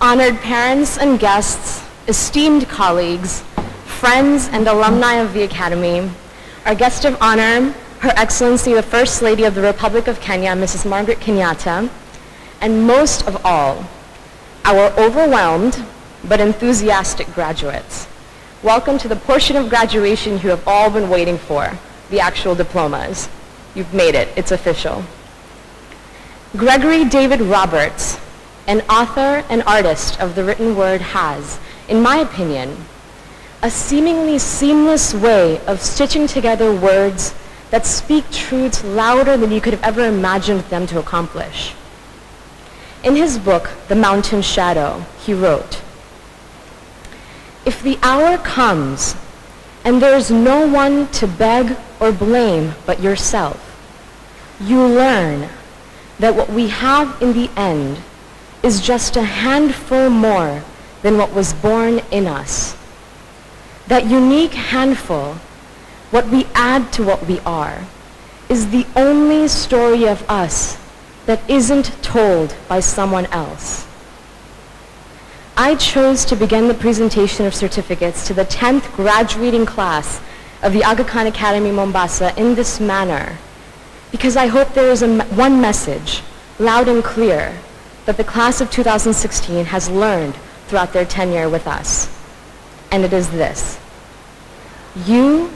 Honored parents and guests, esteemed colleagues, friends and alumni of the Academy, our guest of honor, Her Excellency the First Lady of the Republic of Kenya, Mrs. Margaret Kenyatta, and most of all, our overwhelmed but enthusiastic graduates. Welcome to the portion of graduation you have all been waiting for, the actual diplomas. You've made it, it's official. Gregory David Roberts, an author and artist of the written word, has, in my opinion, a seemingly seamless way of stitching together words that speak truths louder than you could have ever imagined them to accomplish. In his book, The Mountain Shadow, he wrote, "If the hour comes and there is no one to beg or blame but yourself, you learn that what we have in the end is just a handful more than what was born in us. That unique handful, what we add to what we are, is the only story of us that isn't told by someone else." I chose to begin the presentation of certificates to the 10th graduating class of the Aga Khan Academy, Mombasa in this manner because I hope there is one message, loud and clear, that the class of 2016 has learned throughout their tenure with us. And it is this: you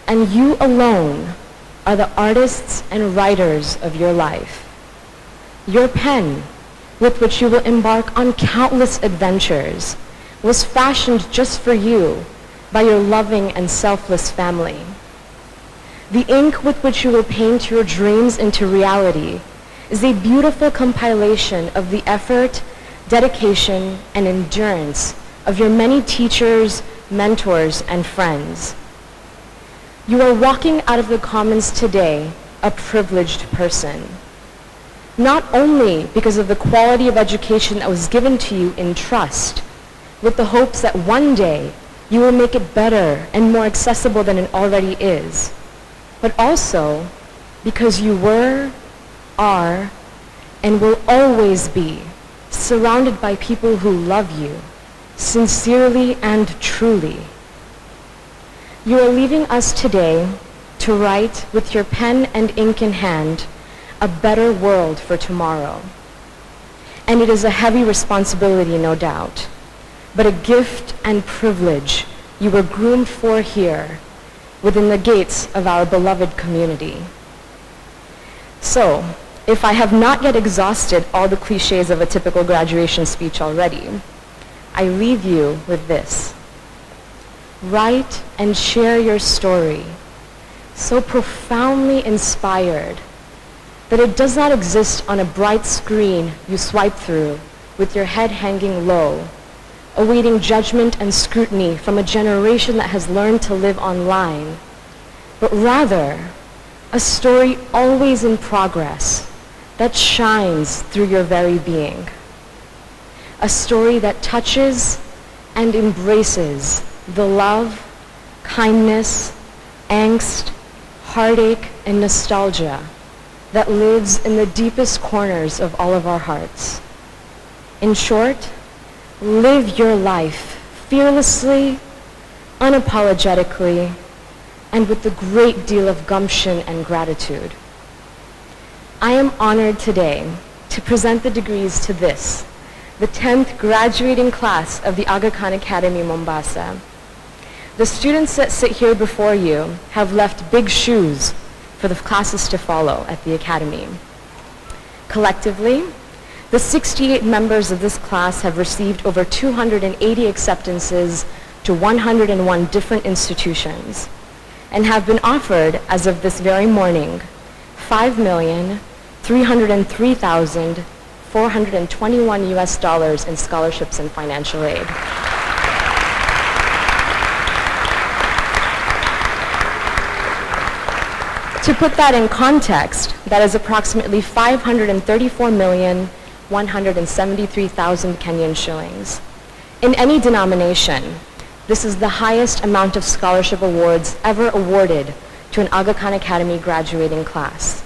and you alone are the artists and writers of your life. Your pen, with which you will embark on countless adventures, was fashioned just for you by your loving and selfless family. The ink with which you will paint your dreams into reality is a beautiful compilation of the effort, dedication, and endurance of your many teachers, mentors, and friends. You are walking out of the Commons today a privileged person, not only because of the quality of education that was given to you in trust, with the hopes that one day you will make it better and more accessible than it already is, but also because you were, are, and will always be surrounded by people who love you, sincerely and truly. You are leaving us today to write with your pen and ink in hand a better world for tomorrow. And it is a heavy responsibility, no doubt, but a gift and privilege you were groomed for here within the gates of our beloved community. So, if I have not yet exhausted all the cliches of a typical graduation speech already, I leave you with this: write and share your story, so profoundly inspired that it does not exist on a bright screen you swipe through with your head hanging low, awaiting judgment and scrutiny from a generation that has learned to live online, but rather a story always in progress that shines through your very being. A story that touches and embraces the love, kindness, angst, heartache, and nostalgia that lives in the deepest corners of all of our hearts. In short, live your life fearlessly, unapologetically, and with a great deal of gumption and gratitude. I am honored today to present the degrees to this, the 10th graduating class of the Aga Khan Academy, Mombasa. The students that sit here before you have left big shoes for the classes to follow at the Academy. Collectively, the 68 members of this class have received over 280 acceptances to 101 different institutions and have been offered, as of this very morning, $5,303,421 US in scholarships and financial aid. To put that in context, that is approximately 534,173,000 Kenyan shillings. In any denomination, this is the highest amount of scholarship awards ever awarded to an Aga Khan Academy graduating class.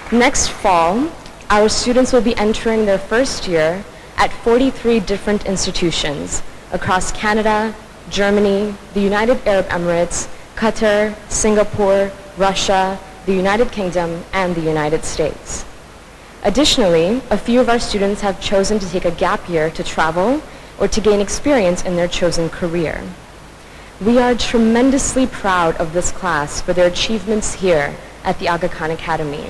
Next fall, our students will be entering their first year at 43 different institutions across Canada, Germany, the United Arab Emirates, Qatar, Singapore, Russia, the United Kingdom, and the United States. Additionally, a few of our students have chosen to take a gap year to travel or to gain experience in their chosen career. We are tremendously proud of this class for their achievements here at the Aga Khan Academy.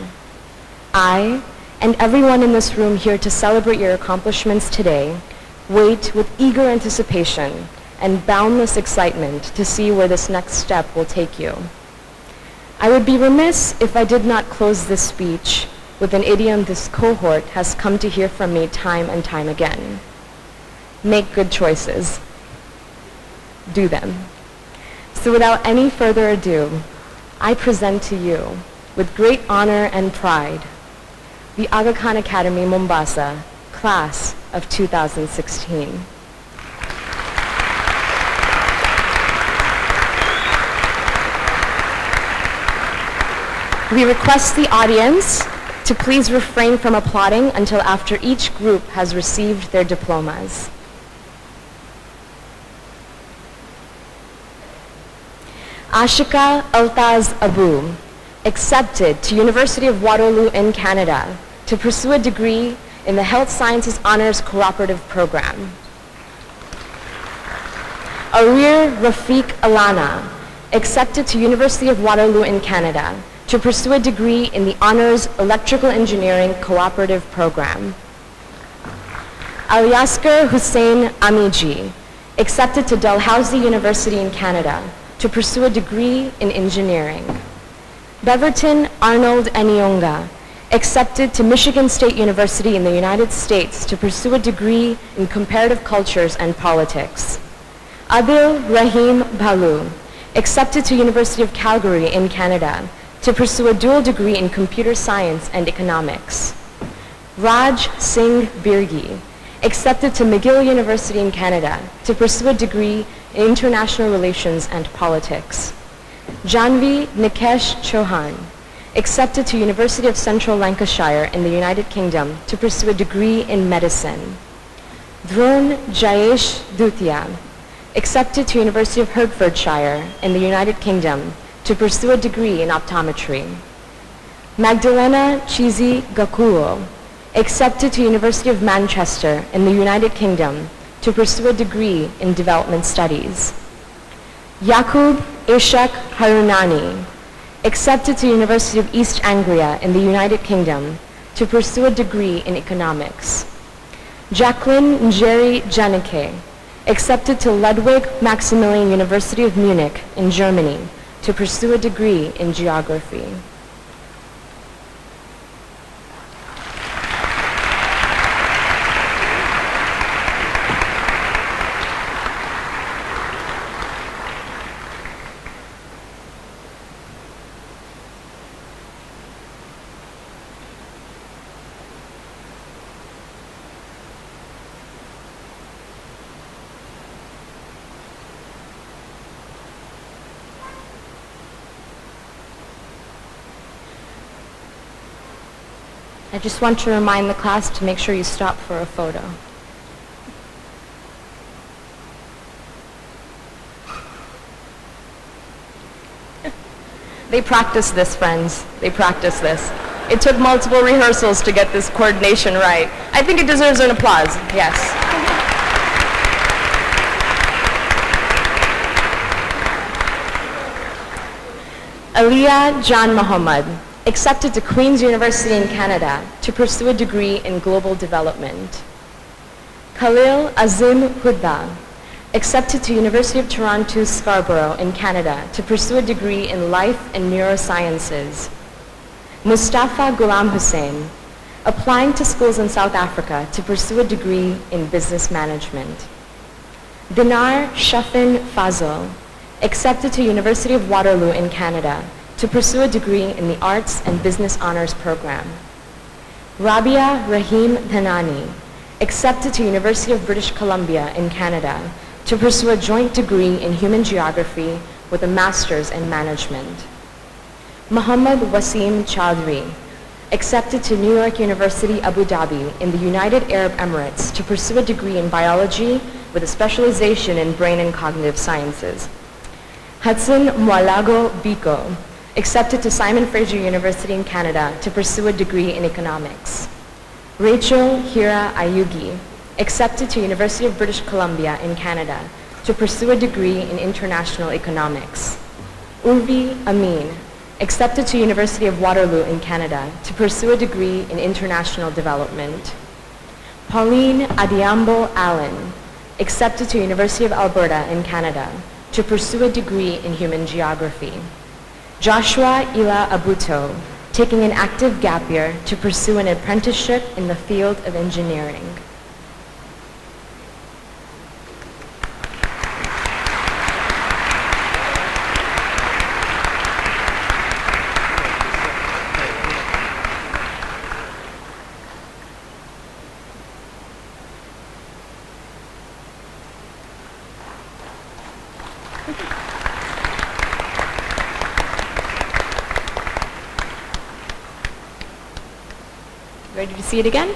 I, and everyone in this room here to celebrate your accomplishments today, wait with eager anticipation and boundless excitement to see where this next step will take you. I would be remiss if I did not close this speech with an idiom this cohort has come to hear from me time and time again. Make good choices. Do them. So without any further ado, I present to you, with great honor and pride, the Aga Khan Academy, Mombasa, class of 2016. We request the audience to please refrain from applauding until after each group has received their diplomas. Ashika Altaz Abu, accepted to University of Waterloo in Canada to pursue a degree in the Health Sciences Honors Cooperative Program. Arir Rafiq Alana, accepted to University of Waterloo in Canada to pursue a degree in the Honors Electrical Engineering Cooperative Program. Alyaskar Hussein Amiji, accepted to Dalhousie University in Canada to pursue a degree in engineering. Beverton Arnold Enionga, accepted to Michigan State University in the United States to pursue a degree in comparative cultures and politics. Adil Rahim Balu, accepted to University of Calgary in Canada to pursue a dual degree in computer science and economics. Raj Singh Birgi, accepted to McGill University in Canada to pursue a degree in international relations and politics. Janvi Nikesh Chauhan, accepted to University of Central Lancashire in the United Kingdom to pursue a degree in medicine. Drone Jayesh Dutia, accepted to University of Hertfordshire in the United Kingdom to pursue a degree in optometry. Magdalena Chizi Gakuo, accepted to University of Manchester in the United Kingdom to pursue a degree in development studies. Yakub Ishak Harunani, accepted to University of East Anglia in the United Kingdom to pursue a degree in economics. Jacqueline Njeri Janike, accepted to Ludwig Maximilian University of Munich in Germany to pursue a degree in geography. I just want to remind the class to make sure you stop for a photo. They practice this, friends. They practice this. It took multiple rehearsals to get this coordination right. I think it deserves an applause. Yes. Aliyah Jan Muhammad, accepted to Queen's University in Canada to pursue a degree in global development. Khalil Azim Hudda, accepted to University of Toronto Scarborough in Canada to pursue a degree in life and neurosciences. Mustafa Ghulam Hussain, applying to schools in South Africa to pursue a degree in business management. Dinar Shafin Fazil, accepted to University of Waterloo in Canada to pursue a degree in the Arts and Business Honors Program. Rabia Rahim Dhanani, accepted to University of British Columbia in Canada to pursue a joint degree in Human Geography with a Master's in Management. Muhammad Wasim Chaudhry, accepted to New York University Abu Dhabi in the United Arab Emirates to pursue a degree in Biology with a specialization in Brain and Cognitive Sciences. Hudson Mwalago Biko, accepted to Simon Fraser University in Canada to pursue a degree in economics. Rachel Hira Ayugi, accepted to University of British Columbia in Canada to pursue a degree in international economics. Urvi Amin, accepted to University of Waterloo in Canada to pursue a degree in international development. Pauline Adiambo Allen, accepted to University of Alberta in Canada to pursue a degree in human geography. Joshua Ila Abuto, taking an active gap year to pursue an apprenticeship in the field of engineering. Ready to see it again?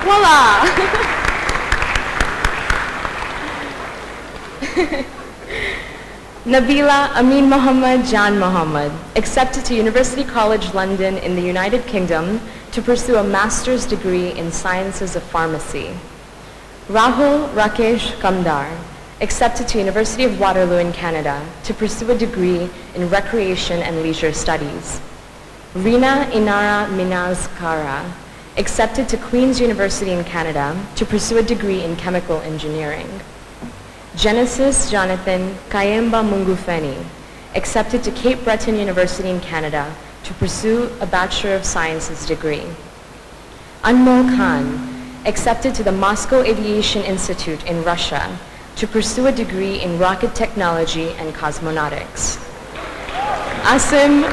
Voila! Nabila Amin Muhammad Jan Muhammad accepted to University College London in the United Kingdom to pursue a master's degree in Sciences of Pharmacy. Rahul Rakesh Kamdar accepted to University of Waterloo in Canada to pursue a degree in Recreation and Leisure Studies. Rina Inara Minaz Kara accepted to Queen's University in Canada to pursue a degree in Chemical Engineering. Genesis Jonathan Kayemba Mungufeni accepted to Cape Breton University in Canada to pursue a Bachelor of Sciences degree. Anmol Khan accepted to the Moscow Aviation Institute in Russia to pursue a degree in rocket technology and cosmonautics. Asim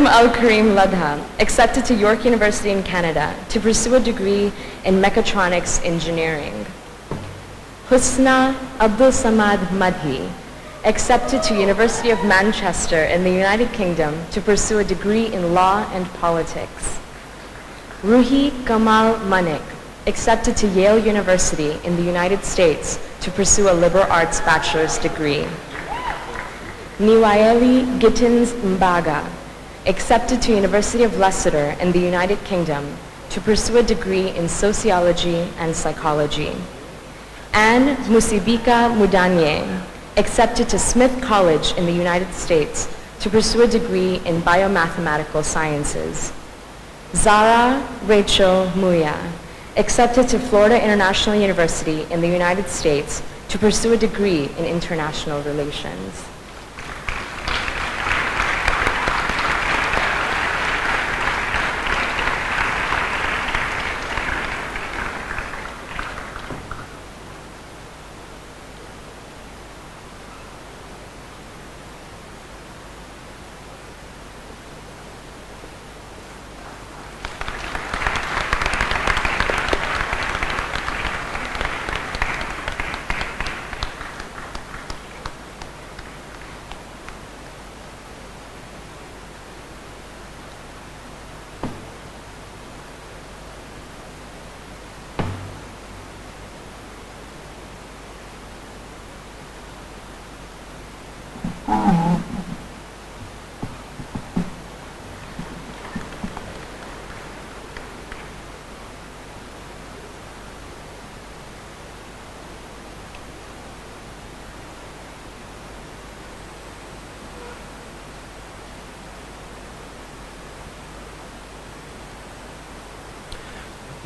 Al-Karim Ladha accepted to York University in Canada to pursue a degree in mechatronics engineering. Husna Abdul Samad Madhi accepted to University of Manchester in the United Kingdom to pursue a degree in law and politics. Ruhi Kamal Manik accepted to Yale University in the United States to pursue a liberal arts bachelor's degree. Niwaeli Gittins Mbaga accepted to University of Leicester in the United Kingdom to pursue a degree in sociology and psychology. Anne Musibika Mudanye accepted to Smith College in the United States to pursue a degree in biomathematical sciences. Zara Rachel Muya accepted to Florida International University in the United States to pursue a degree in international relations.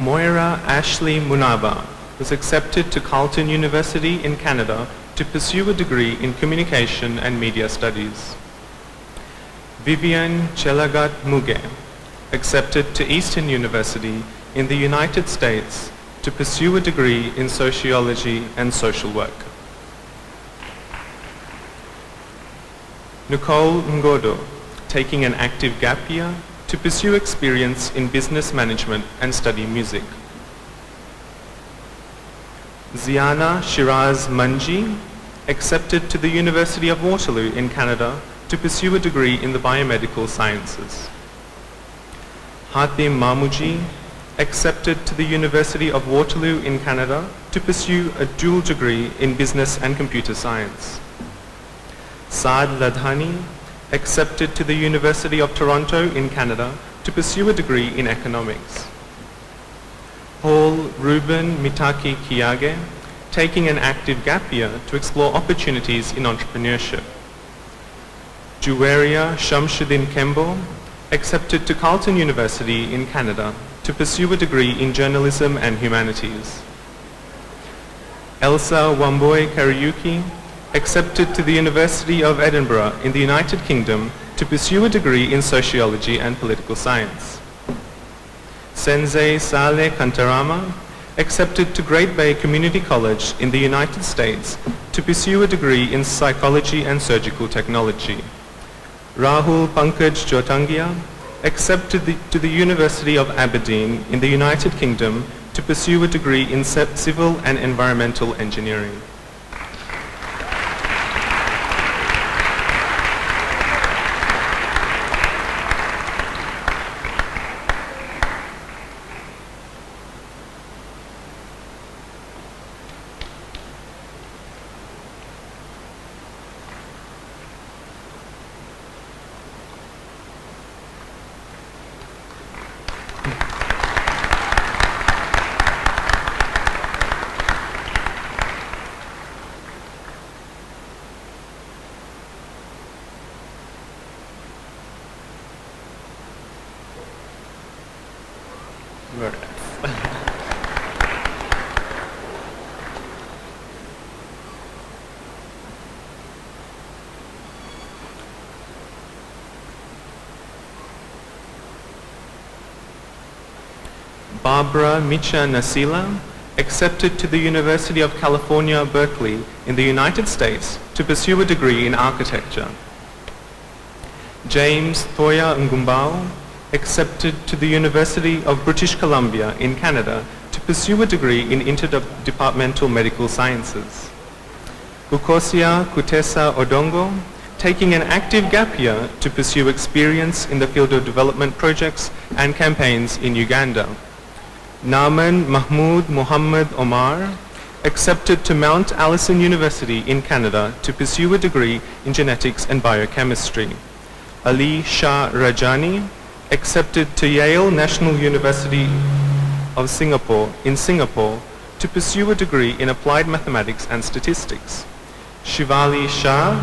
Moira Ashley Munaba was accepted to Carleton University in Canada to pursue a degree in Communication and Media Studies. Vivian Chelagat Muge accepted to Eastern University in the United States to pursue a degree in Sociology and Social Work. Nicole Ngodo taking an active gap year to pursue experience in business management and study music. Ziana Shiraz Manji accepted to the University of Waterloo in Canada to pursue a degree in the biomedical sciences. Hatim Mamuji accepted to the University of Waterloo in Canada to pursue a dual degree in business and computer science. Saad Ladhani accepted to the University of Toronto in Canada to pursue a degree in economics. Paul Ruben Mitaki Kiyage taking an active gap year to explore opportunities in entrepreneurship. Juwaria Shamshuddin Kembo accepted to Carleton University in Canada to pursue a degree in journalism and humanities. Elsa Wamboy Kariuki accepted to the University of Edinburgh in the United Kingdom to pursue a degree in sociology and political science. Sensei Saleh Kantarama accepted to Great Bay Community College in the United States to pursue a degree in psychology and surgical technology. Rahul Pankaj Jotangia accepted to the University of Aberdeen in the United Kingdom to pursue a degree in civil and environmental engineering. Very nice. Barbara Micha Nasila accepted to the University of California, Berkeley in the United States to pursue a degree in architecture. James Thoya Ngumbao accepted to the University of British Columbia in Canada to pursue a degree in interdepartmental medical sciences. Ukosia Kutesa Odongo taking an active gap year to pursue experience in the field of development projects and campaigns in Uganda. Naaman Mahmoud Muhammad Omar accepted to Mount Allison University in Canada to pursue a degree in genetics and biochemistry. Ali Shah Rajani accepted to Yale National University of Singapore in Singapore to pursue a degree in applied mathematics and statistics. Shivali Shah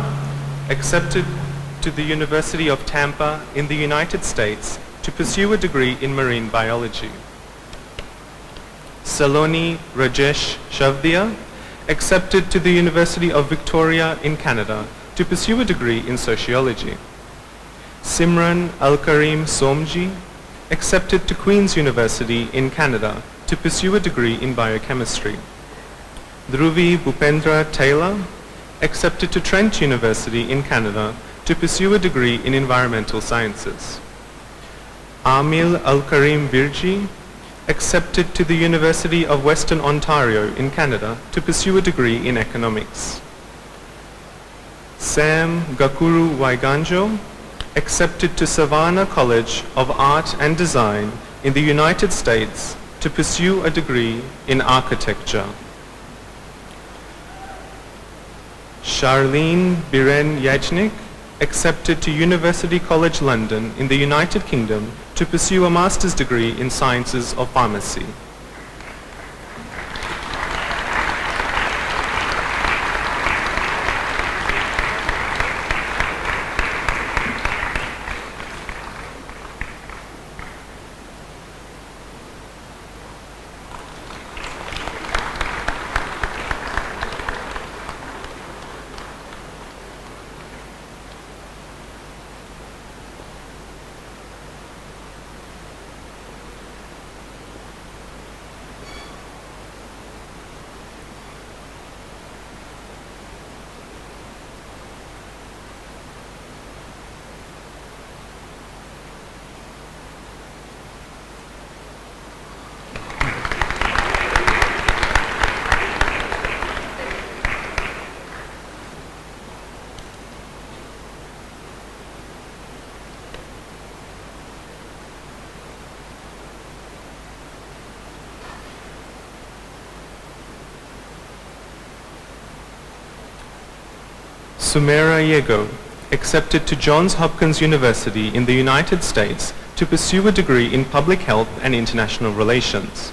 accepted to the University of Tampa in the United States to pursue a degree in marine biology. Saloni Rajesh Shavdia accepted to the University of Victoria in Canada to pursue a degree in sociology. Simran Al-Karim Somji accepted to Queen's University in Canada to pursue a degree in biochemistry. Dhruvi Bhupendra Taylor accepted to Trent University in Canada to pursue a degree in environmental sciences. Amil Al-Karim Birji accepted to the University of Western Ontario in Canada to pursue a degree in economics. Sam Gakuru Waiganjo accepted to Savannah College of Art and Design in the United States to pursue a degree in architecture. Charlene Biren Yajnik accepted to University College London in the United Kingdom to pursue a master's degree in sciences of pharmacy. Sumera Yego accepted to Johns Hopkins University in the United States to pursue a degree in public health and international relations.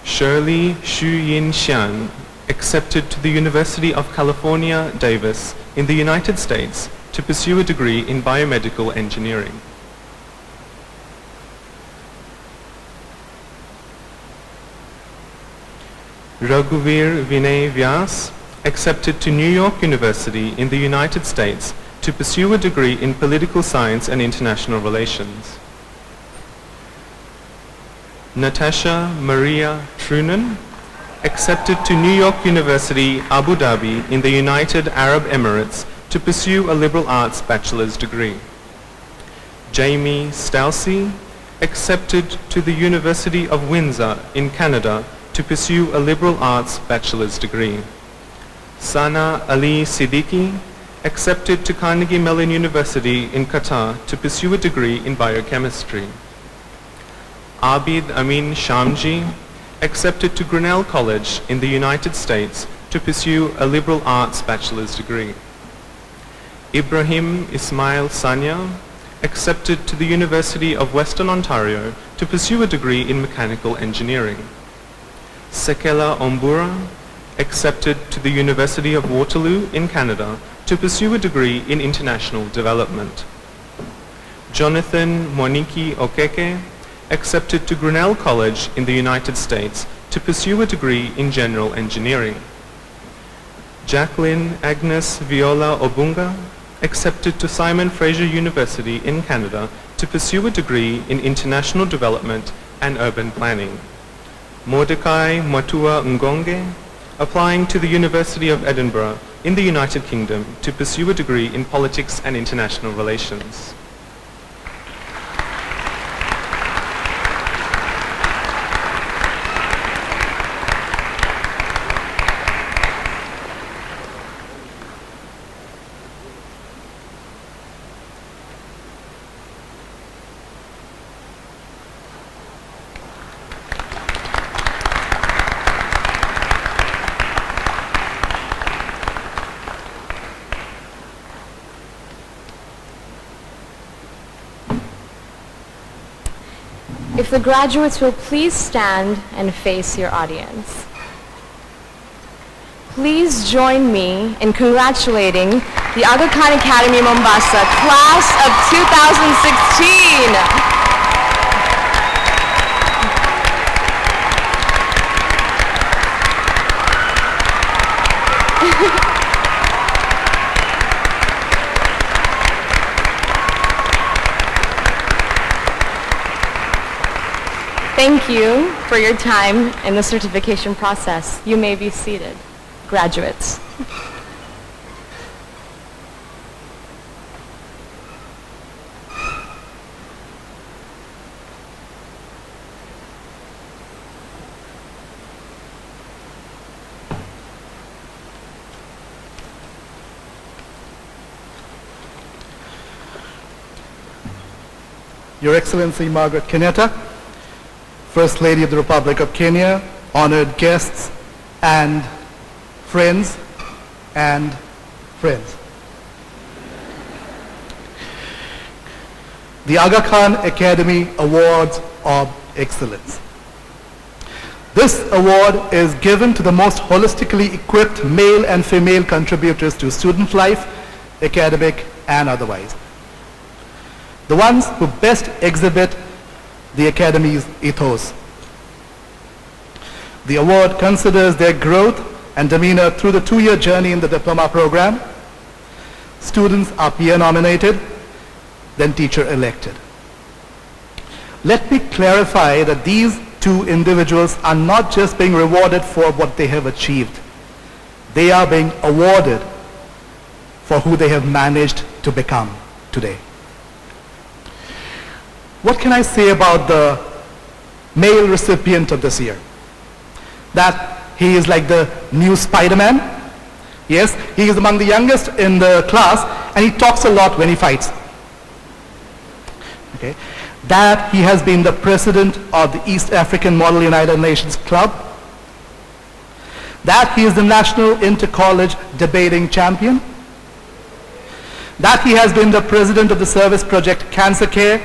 Shirley Shu-Yin Xian accepted to the University of California, Davis in the United States to pursue a degree in biomedical engineering. Raghuvir Vinay Vyas accepted to New York University in the United States to pursue a degree in political science and international relations. Natasha Maria Trunan accepted to New York University, Abu Dhabi in the United Arab Emirates to pursue a liberal arts bachelor's degree. Jamie Stousey accepted to the University of Windsor in Canada to pursue a liberal arts bachelor's degree. Sana Ali Siddiqui accepted to Carnegie Mellon University in Qatar to pursue a degree in biochemistry. Abid Amin Shamji accepted to Grinnell College in the United States to pursue a liberal arts bachelor's degree. Ibrahim Ismail Sanya accepted to the University of Western Ontario to pursue a degree in mechanical engineering. Sekela Ombura accepted to the University of Waterloo in Canada to pursue a degree in international development. Jonathan Mwaniki Okeke accepted to Grinnell College in the United States to pursue a degree in general engineering. Jacqueline Agnes Viola Obunga accepted to Simon Fraser University in Canada to pursue a degree in international development and urban planning. Mordecai Matua Ngonge applying to the University of Edinburgh in the United Kingdom to pursue a degree in politics and international relations. If the graduates will please stand and face your audience. Please join me in congratulating the Aga Khan Academy Mombasa class of 2016. Thank you for your time in the certification process. You may be seated, graduates. Your Excellency Margaret Kenyatta, First Lady of the Republic of Kenya, honored guests and friends and friends. The Aga Khan Academy Awards of Excellence. This award is given to the most holistically equipped male and female contributors to student life, academic and otherwise. The ones who best exhibit the Academy's ethos. The award considers their growth and demeanor through the 2-year journey in the diploma program. Students are peer nominated, then teacher elected. Let me clarify that these two individuals are not just being rewarded for what they have achieved. They are being awarded for who they have managed to become today. What can I say about the male recipient of this year? That he is like the new Spider-Man. Yes, he is among the youngest in the class and he talks a lot when he fights. Okay. That he has been the president of the East African Model United Nations Club. That he is the national inter-college debating champion. That he has been the president of the service project Cancer Care,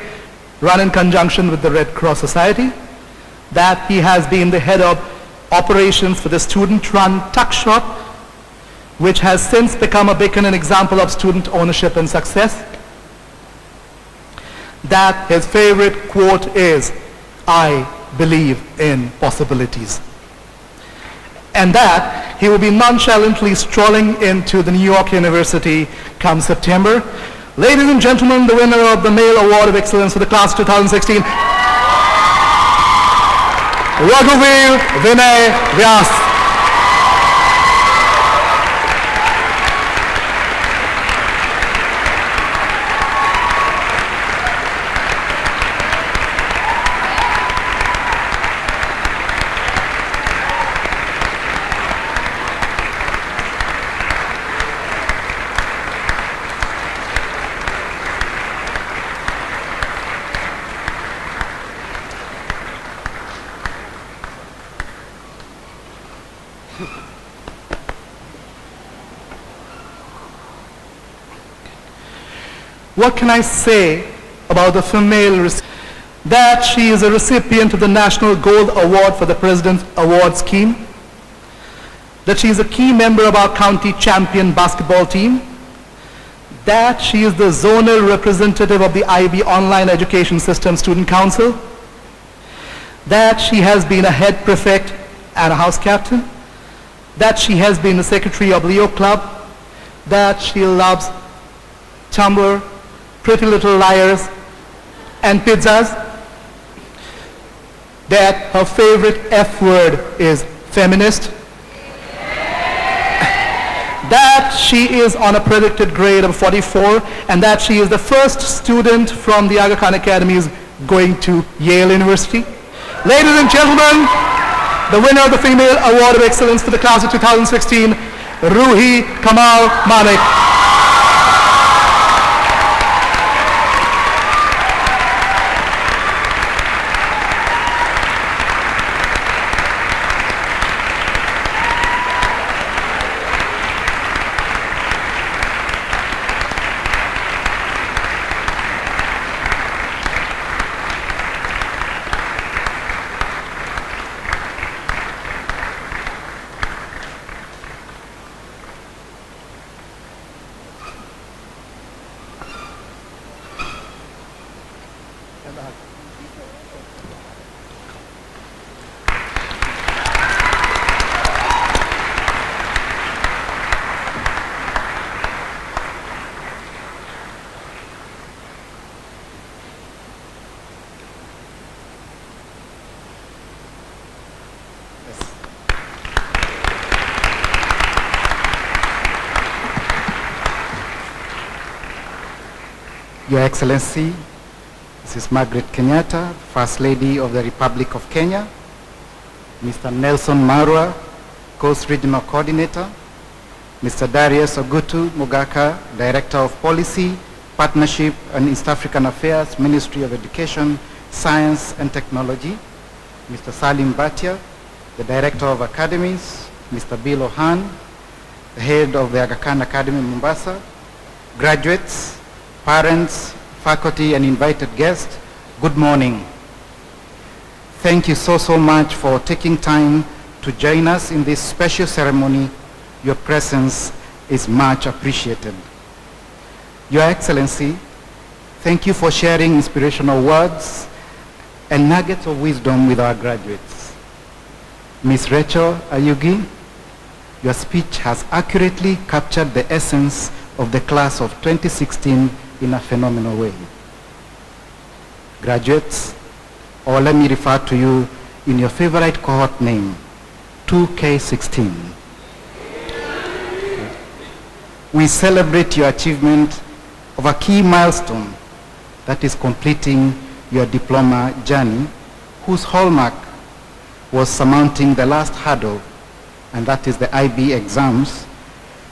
run in conjunction with the Red Cross Society. That he has been the head of operations for the student-run tuck shop, which has since become a beacon and example of student ownership and success. That his favorite quote is, "I believe in possibilities." And that he will be nonchalantly strolling into the New York University come September. Ladies and gentlemen, the winner of the Male Award of Excellence for the class 2016, Raghuveer Vinay Vyas. What can I say about the female? That she is a recipient of the National Gold Award for the President's Award Scheme. That she is a key member of our county champion basketball team. that she is the zonal representative of the IB Online Education System Student Council, that she has been a head prefect and a house captain, that she has been the secretary of Leo Club, that she loves Tumblr, Pretty Little Liars, and pizzas, that her favorite F word is feminist, that she is on a predicted grade of 44, and that she is the first student from the Aga Khan Academies going to Yale University. Ladies and gentlemen, the winner of the Female Award of Excellence for the class of 2016, Ruhi Kamal Manik. Your Excellency, Mrs. Margaret Kenyatta, First Lady of the Republic of Kenya, Mr. Nelson Marwa, Coast Regional Coordinator, Mr. Darius Ogutu Mugaka, Director of Policy, Partnership and East African Affairs, Ministry of Education, Science and Technology, Mr. Salim Bhatia, the Director of Academies, Mr. Bill Ohan, the Head of the Aga Khan Academy Mombasa, graduates, parents, faculty and invited guests, good morning. Thank you so much for taking time to join us in this special ceremony. Your presence is much appreciated. Your Excellency, thank you for sharing inspirational words and nuggets of wisdom with our graduates. Ms. Rachel Ayugi, your speech has accurately captured the essence of the class of 2016 in a phenomenal way. Graduates, or let me refer to you in your favorite cohort name, 2K16. We celebrate your achievement of a key milestone, that is completing your diploma journey, whose hallmark was surmounting the last hurdle, and that is the IB exams,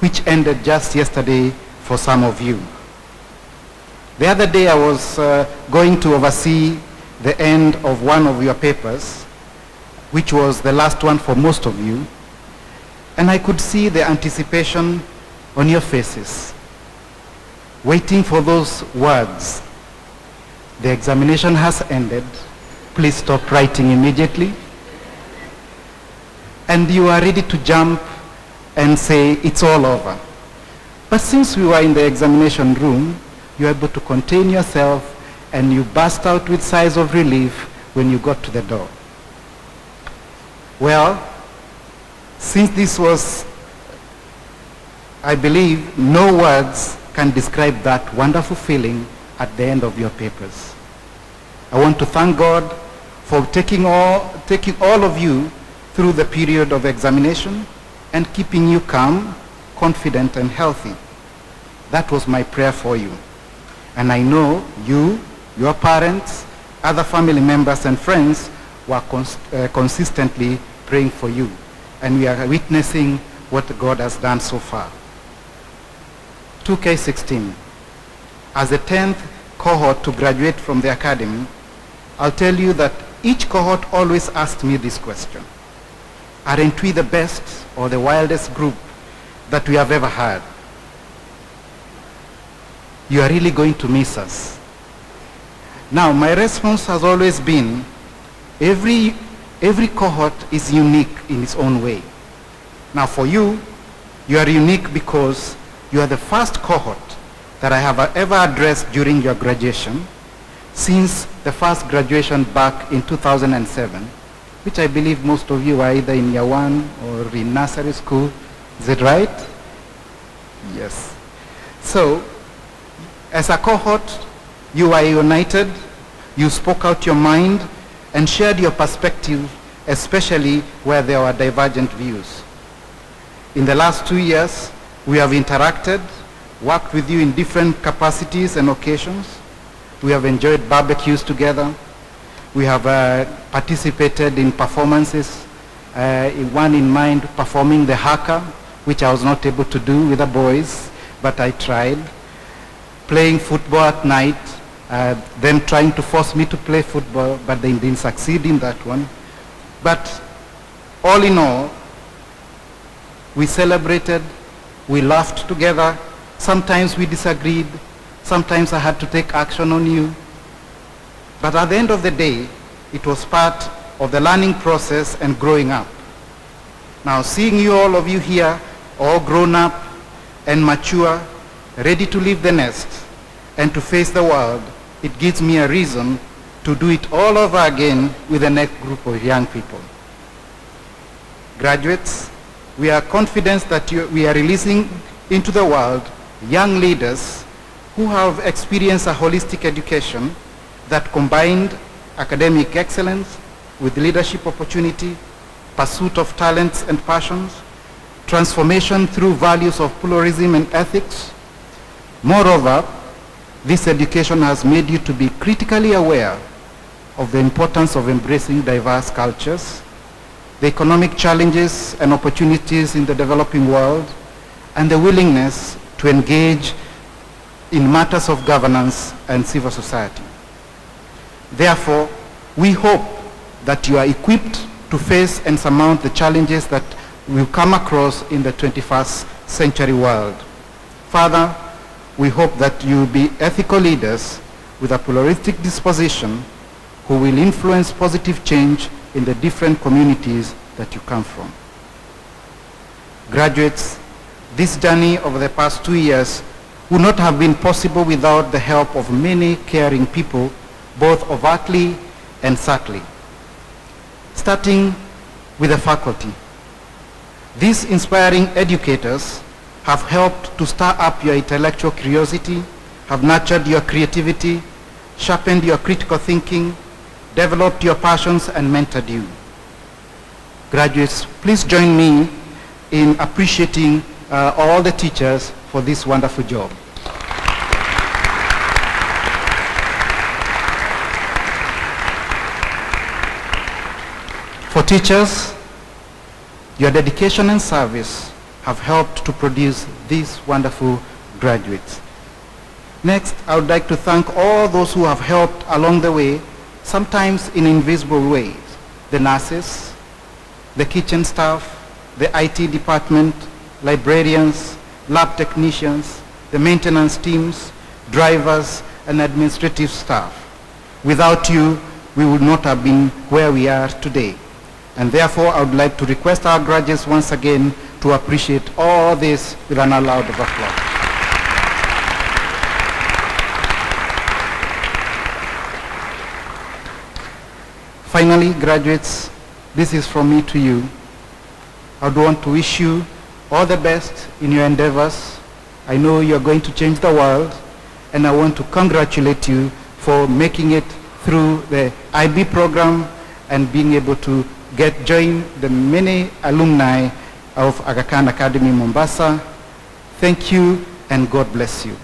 which ended just yesterday for some of you. The other day I was going to oversee the end of one of your papers, which was the last one for most of you, and I could see the anticipation on your faces, waiting for those words. The examination has ended. Please stop writing immediately. And you are ready to jump and say it's all over. But since we were in the examination room, you were able to contain yourself and you burst out with sighs of relief when you got to the door. Well, since this was, I believe, no words can describe that wonderful feeling at the end of your papers. I want to thank God for taking all of you through the period of examination and keeping you calm, confident, and healthy. That was my prayer for you. And I know you, your parents, other family members, and friends were consistently praying for you. And we are witnessing what God has done so far. 2K16. As the 10th cohort to graduate from the academy, I'll tell you that each cohort always asked me this question: aren't we the best or the wildest group that we have ever had? You are really going to miss us. Now, my response has always been, every cohort is unique in its own way. Now for you, you are unique because you are the first cohort that I have ever addressed during your graduation, since the first graduation back in 2007, which I believe most of you are either in year one or in nursery school. Is it right? Yes. So, as a cohort, you were united, you spoke out your mind, and shared your perspective, especially where there were divergent views. In the last 2 years, we have interacted, worked with you in different capacities and occasions. We have enjoyed barbecues together. We have participated in performances, one in mind performing the haka, which I was not able to do with the boys, but I tried. Playing football at night, them trying to force me to play football, but they didn't succeed in that one. But all in all, we celebrated, we laughed together. Sometimes we disagreed. Sometimes I had to take action on you. But at the end of the day, it was part of the learning process and growing up. Now, seeing you, all of you here, all grown up and mature, ready to leave the nest and to face the world, it gives me a reason to do it all over again with the next group of young people. Graduates, we are confident that we are releasing into the world young leaders who have experienced a holistic education that combined academic excellence with leadership opportunity, pursuit of talents and passions, transformation through values of pluralism and ethics. Moreover, this education has made you to be critically aware of the importance of embracing diverse cultures, the economic challenges and opportunities in the developing world, and the willingness to engage in matters of governance and civil society. Therefore, we hope that you are equipped to face and surmount the challenges that will come across in the 21st century world. Further, we hope that you will be ethical leaders with a pluralistic disposition who will influence positive change in the different communities that you come from. Graduates, this journey over the past 2 years would not have been possible without the help of many caring people, both overtly and subtly. Starting with the faculty. These inspiring educators have helped to stir up your intellectual curiosity, have nurtured your creativity, sharpened your critical thinking, developed your passions, and mentored you. Graduates, please join me in appreciating all the teachers for this wonderful job. For teachers, your dedication and service have helped to produce these wonderful graduates. Next, I would like to thank all those who have helped along the way, sometimes in invisible ways. The nurses, the kitchen staff, the IT department, librarians, lab technicians, the maintenance teams, drivers, and administrative staff. Without you, we would not have been where we are today. And therefore, I would like to request our graduates once again to appreciate all this with an loud applause. Finally, graduates, this is from me to you. I would want to wish you all the best in your endeavors. I know you're going to change the world, and I want to congratulate you for making it through the IB program and being able to join the many alumni of Aga Khan Academy Mombasa. Thank you, and God bless you.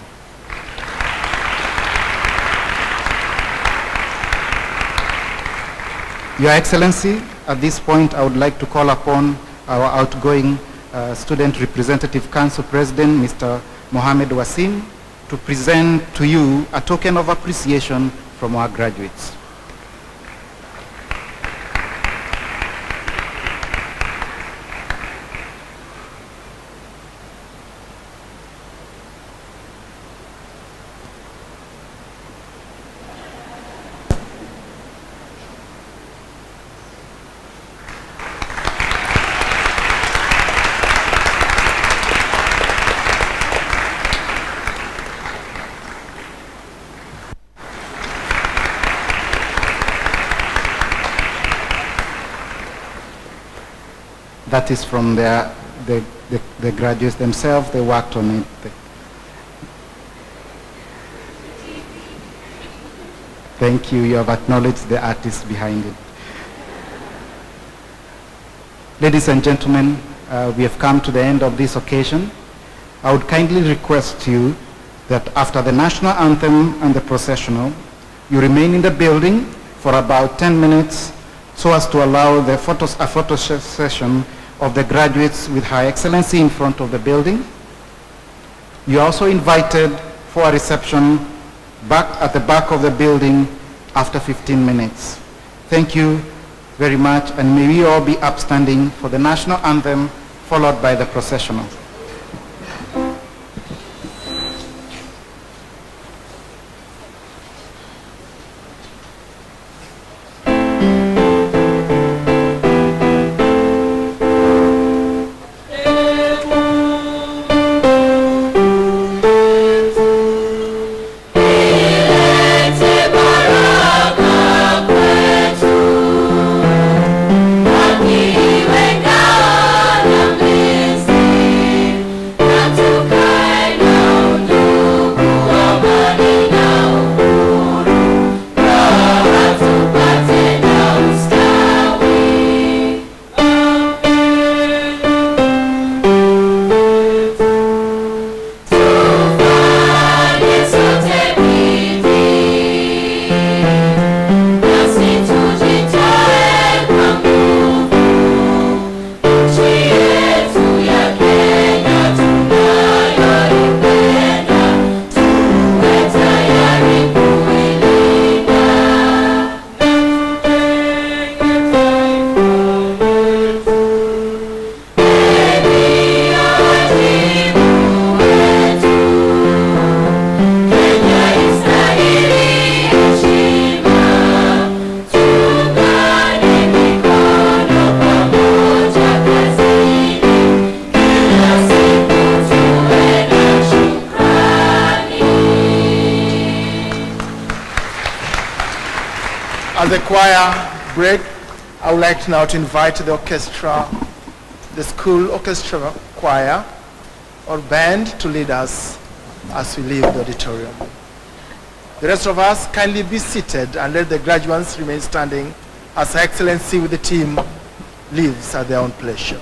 Your Excellency, at this point I would like to call upon our outgoing Student Representative Council President, Mr. Mohamed Wasim, to present to you a token of appreciation from our graduates. That is from the graduates themselves. They worked on it. Thank you. You have acknowledged the artist behind it. Ladies and gentlemen, we have come to the end of this occasion. I would kindly request you that after the national anthem and the processional, you remain in the building for about 10 minutes so as to allow a photo session of the graduates with Her Excellency in front of the building. You are also invited for a reception back at the back of the building after 15 minutes. Thank you very much, and may we all be upstanding for the national anthem followed by the processional. As the choir break, I would like now to invite the orchestra, the school orchestra choir or band to lead us as we leave the auditorium. The rest of us kindly be seated and let the graduates remain standing as Her Excellency with the team leaves at their own pleasure.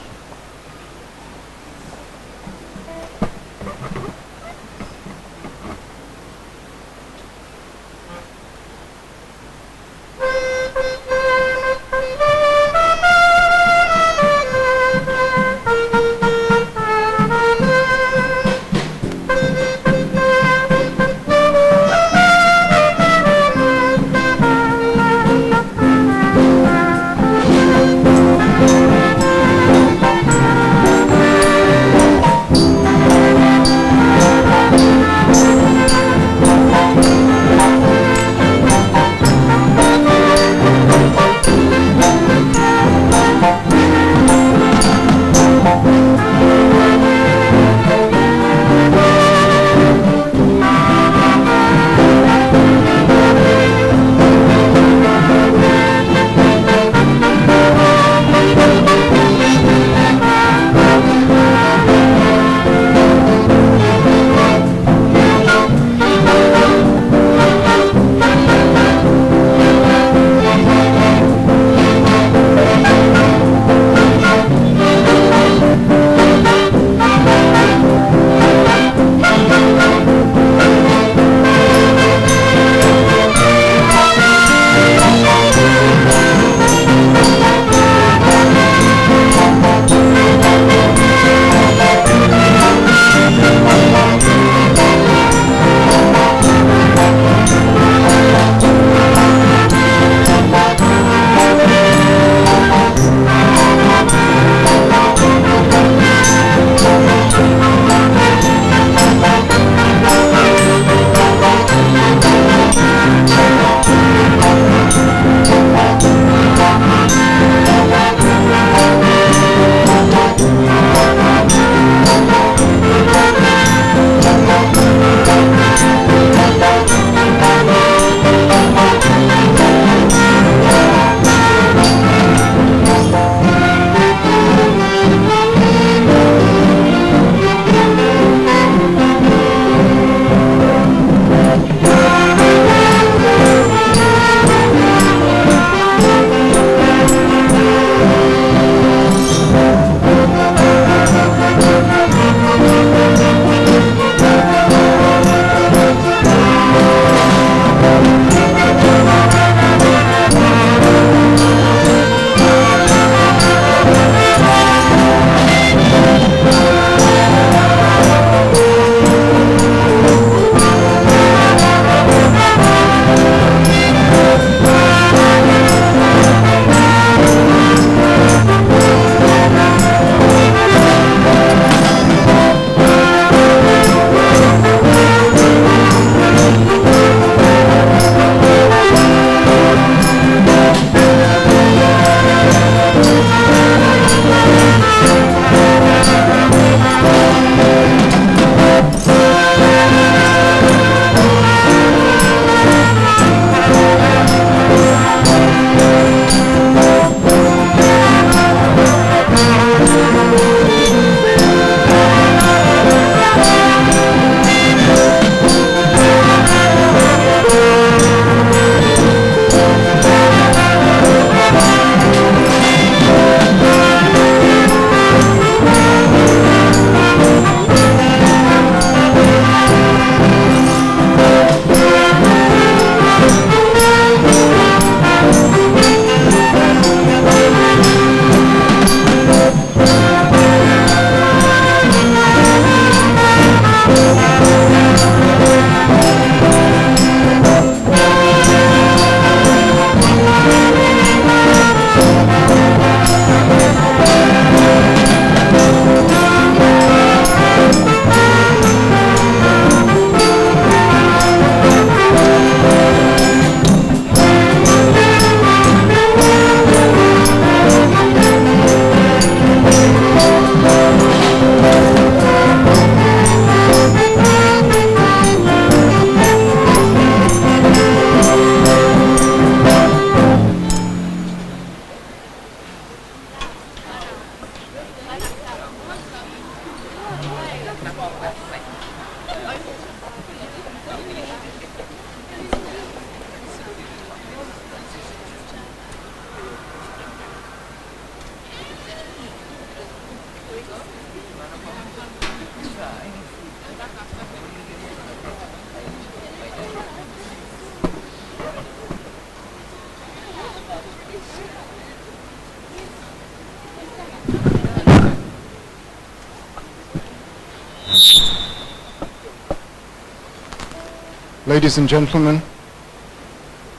Ladies and gentlemen,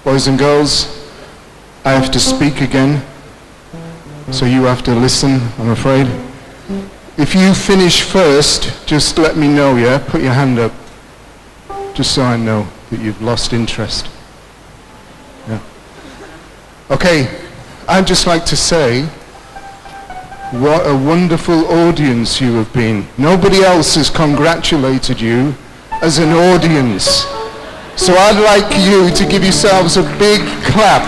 boys and girls, I have to speak again, so you have to listen, I'm afraid. If you finish first, just let me know, yeah? Put your hand up, just so I know that you've lost interest. Yeah. Okay, I'd just like to say, what a wonderful audience you have been. Nobody else has congratulated you as an audience. So I'd like you to give yourselves a big clap.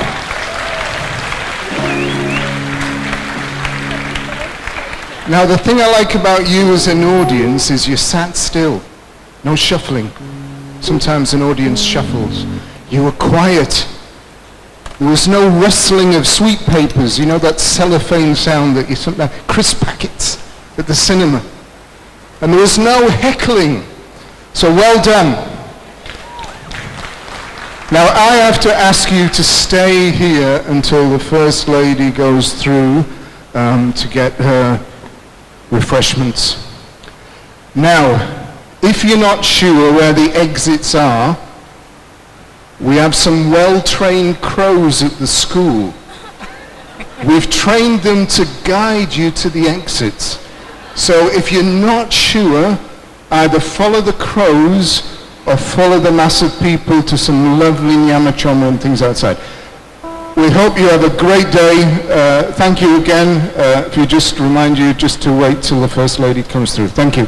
Now the thing I like about you as an audience is you sat still, no shuffling. Sometimes an audience shuffles. You were quiet. There was no rustling of sweet papers, you know that cellophane sound that you sometimes, crisp packets at the cinema. And there was no heckling. So well done. Now I have to ask you to stay here until the First Lady goes through to get her refreshments. Now, if you're not sure where the exits are, we have some well-trained crows at the school. We've trained them to guide you to the exits. So if you're not sure, either follow the crows or follow the mass of people to some lovely nyama choma and things outside. We hope you have a great day. Thank you again. If you just remind you just to wait till the First Lady comes through. Thank you.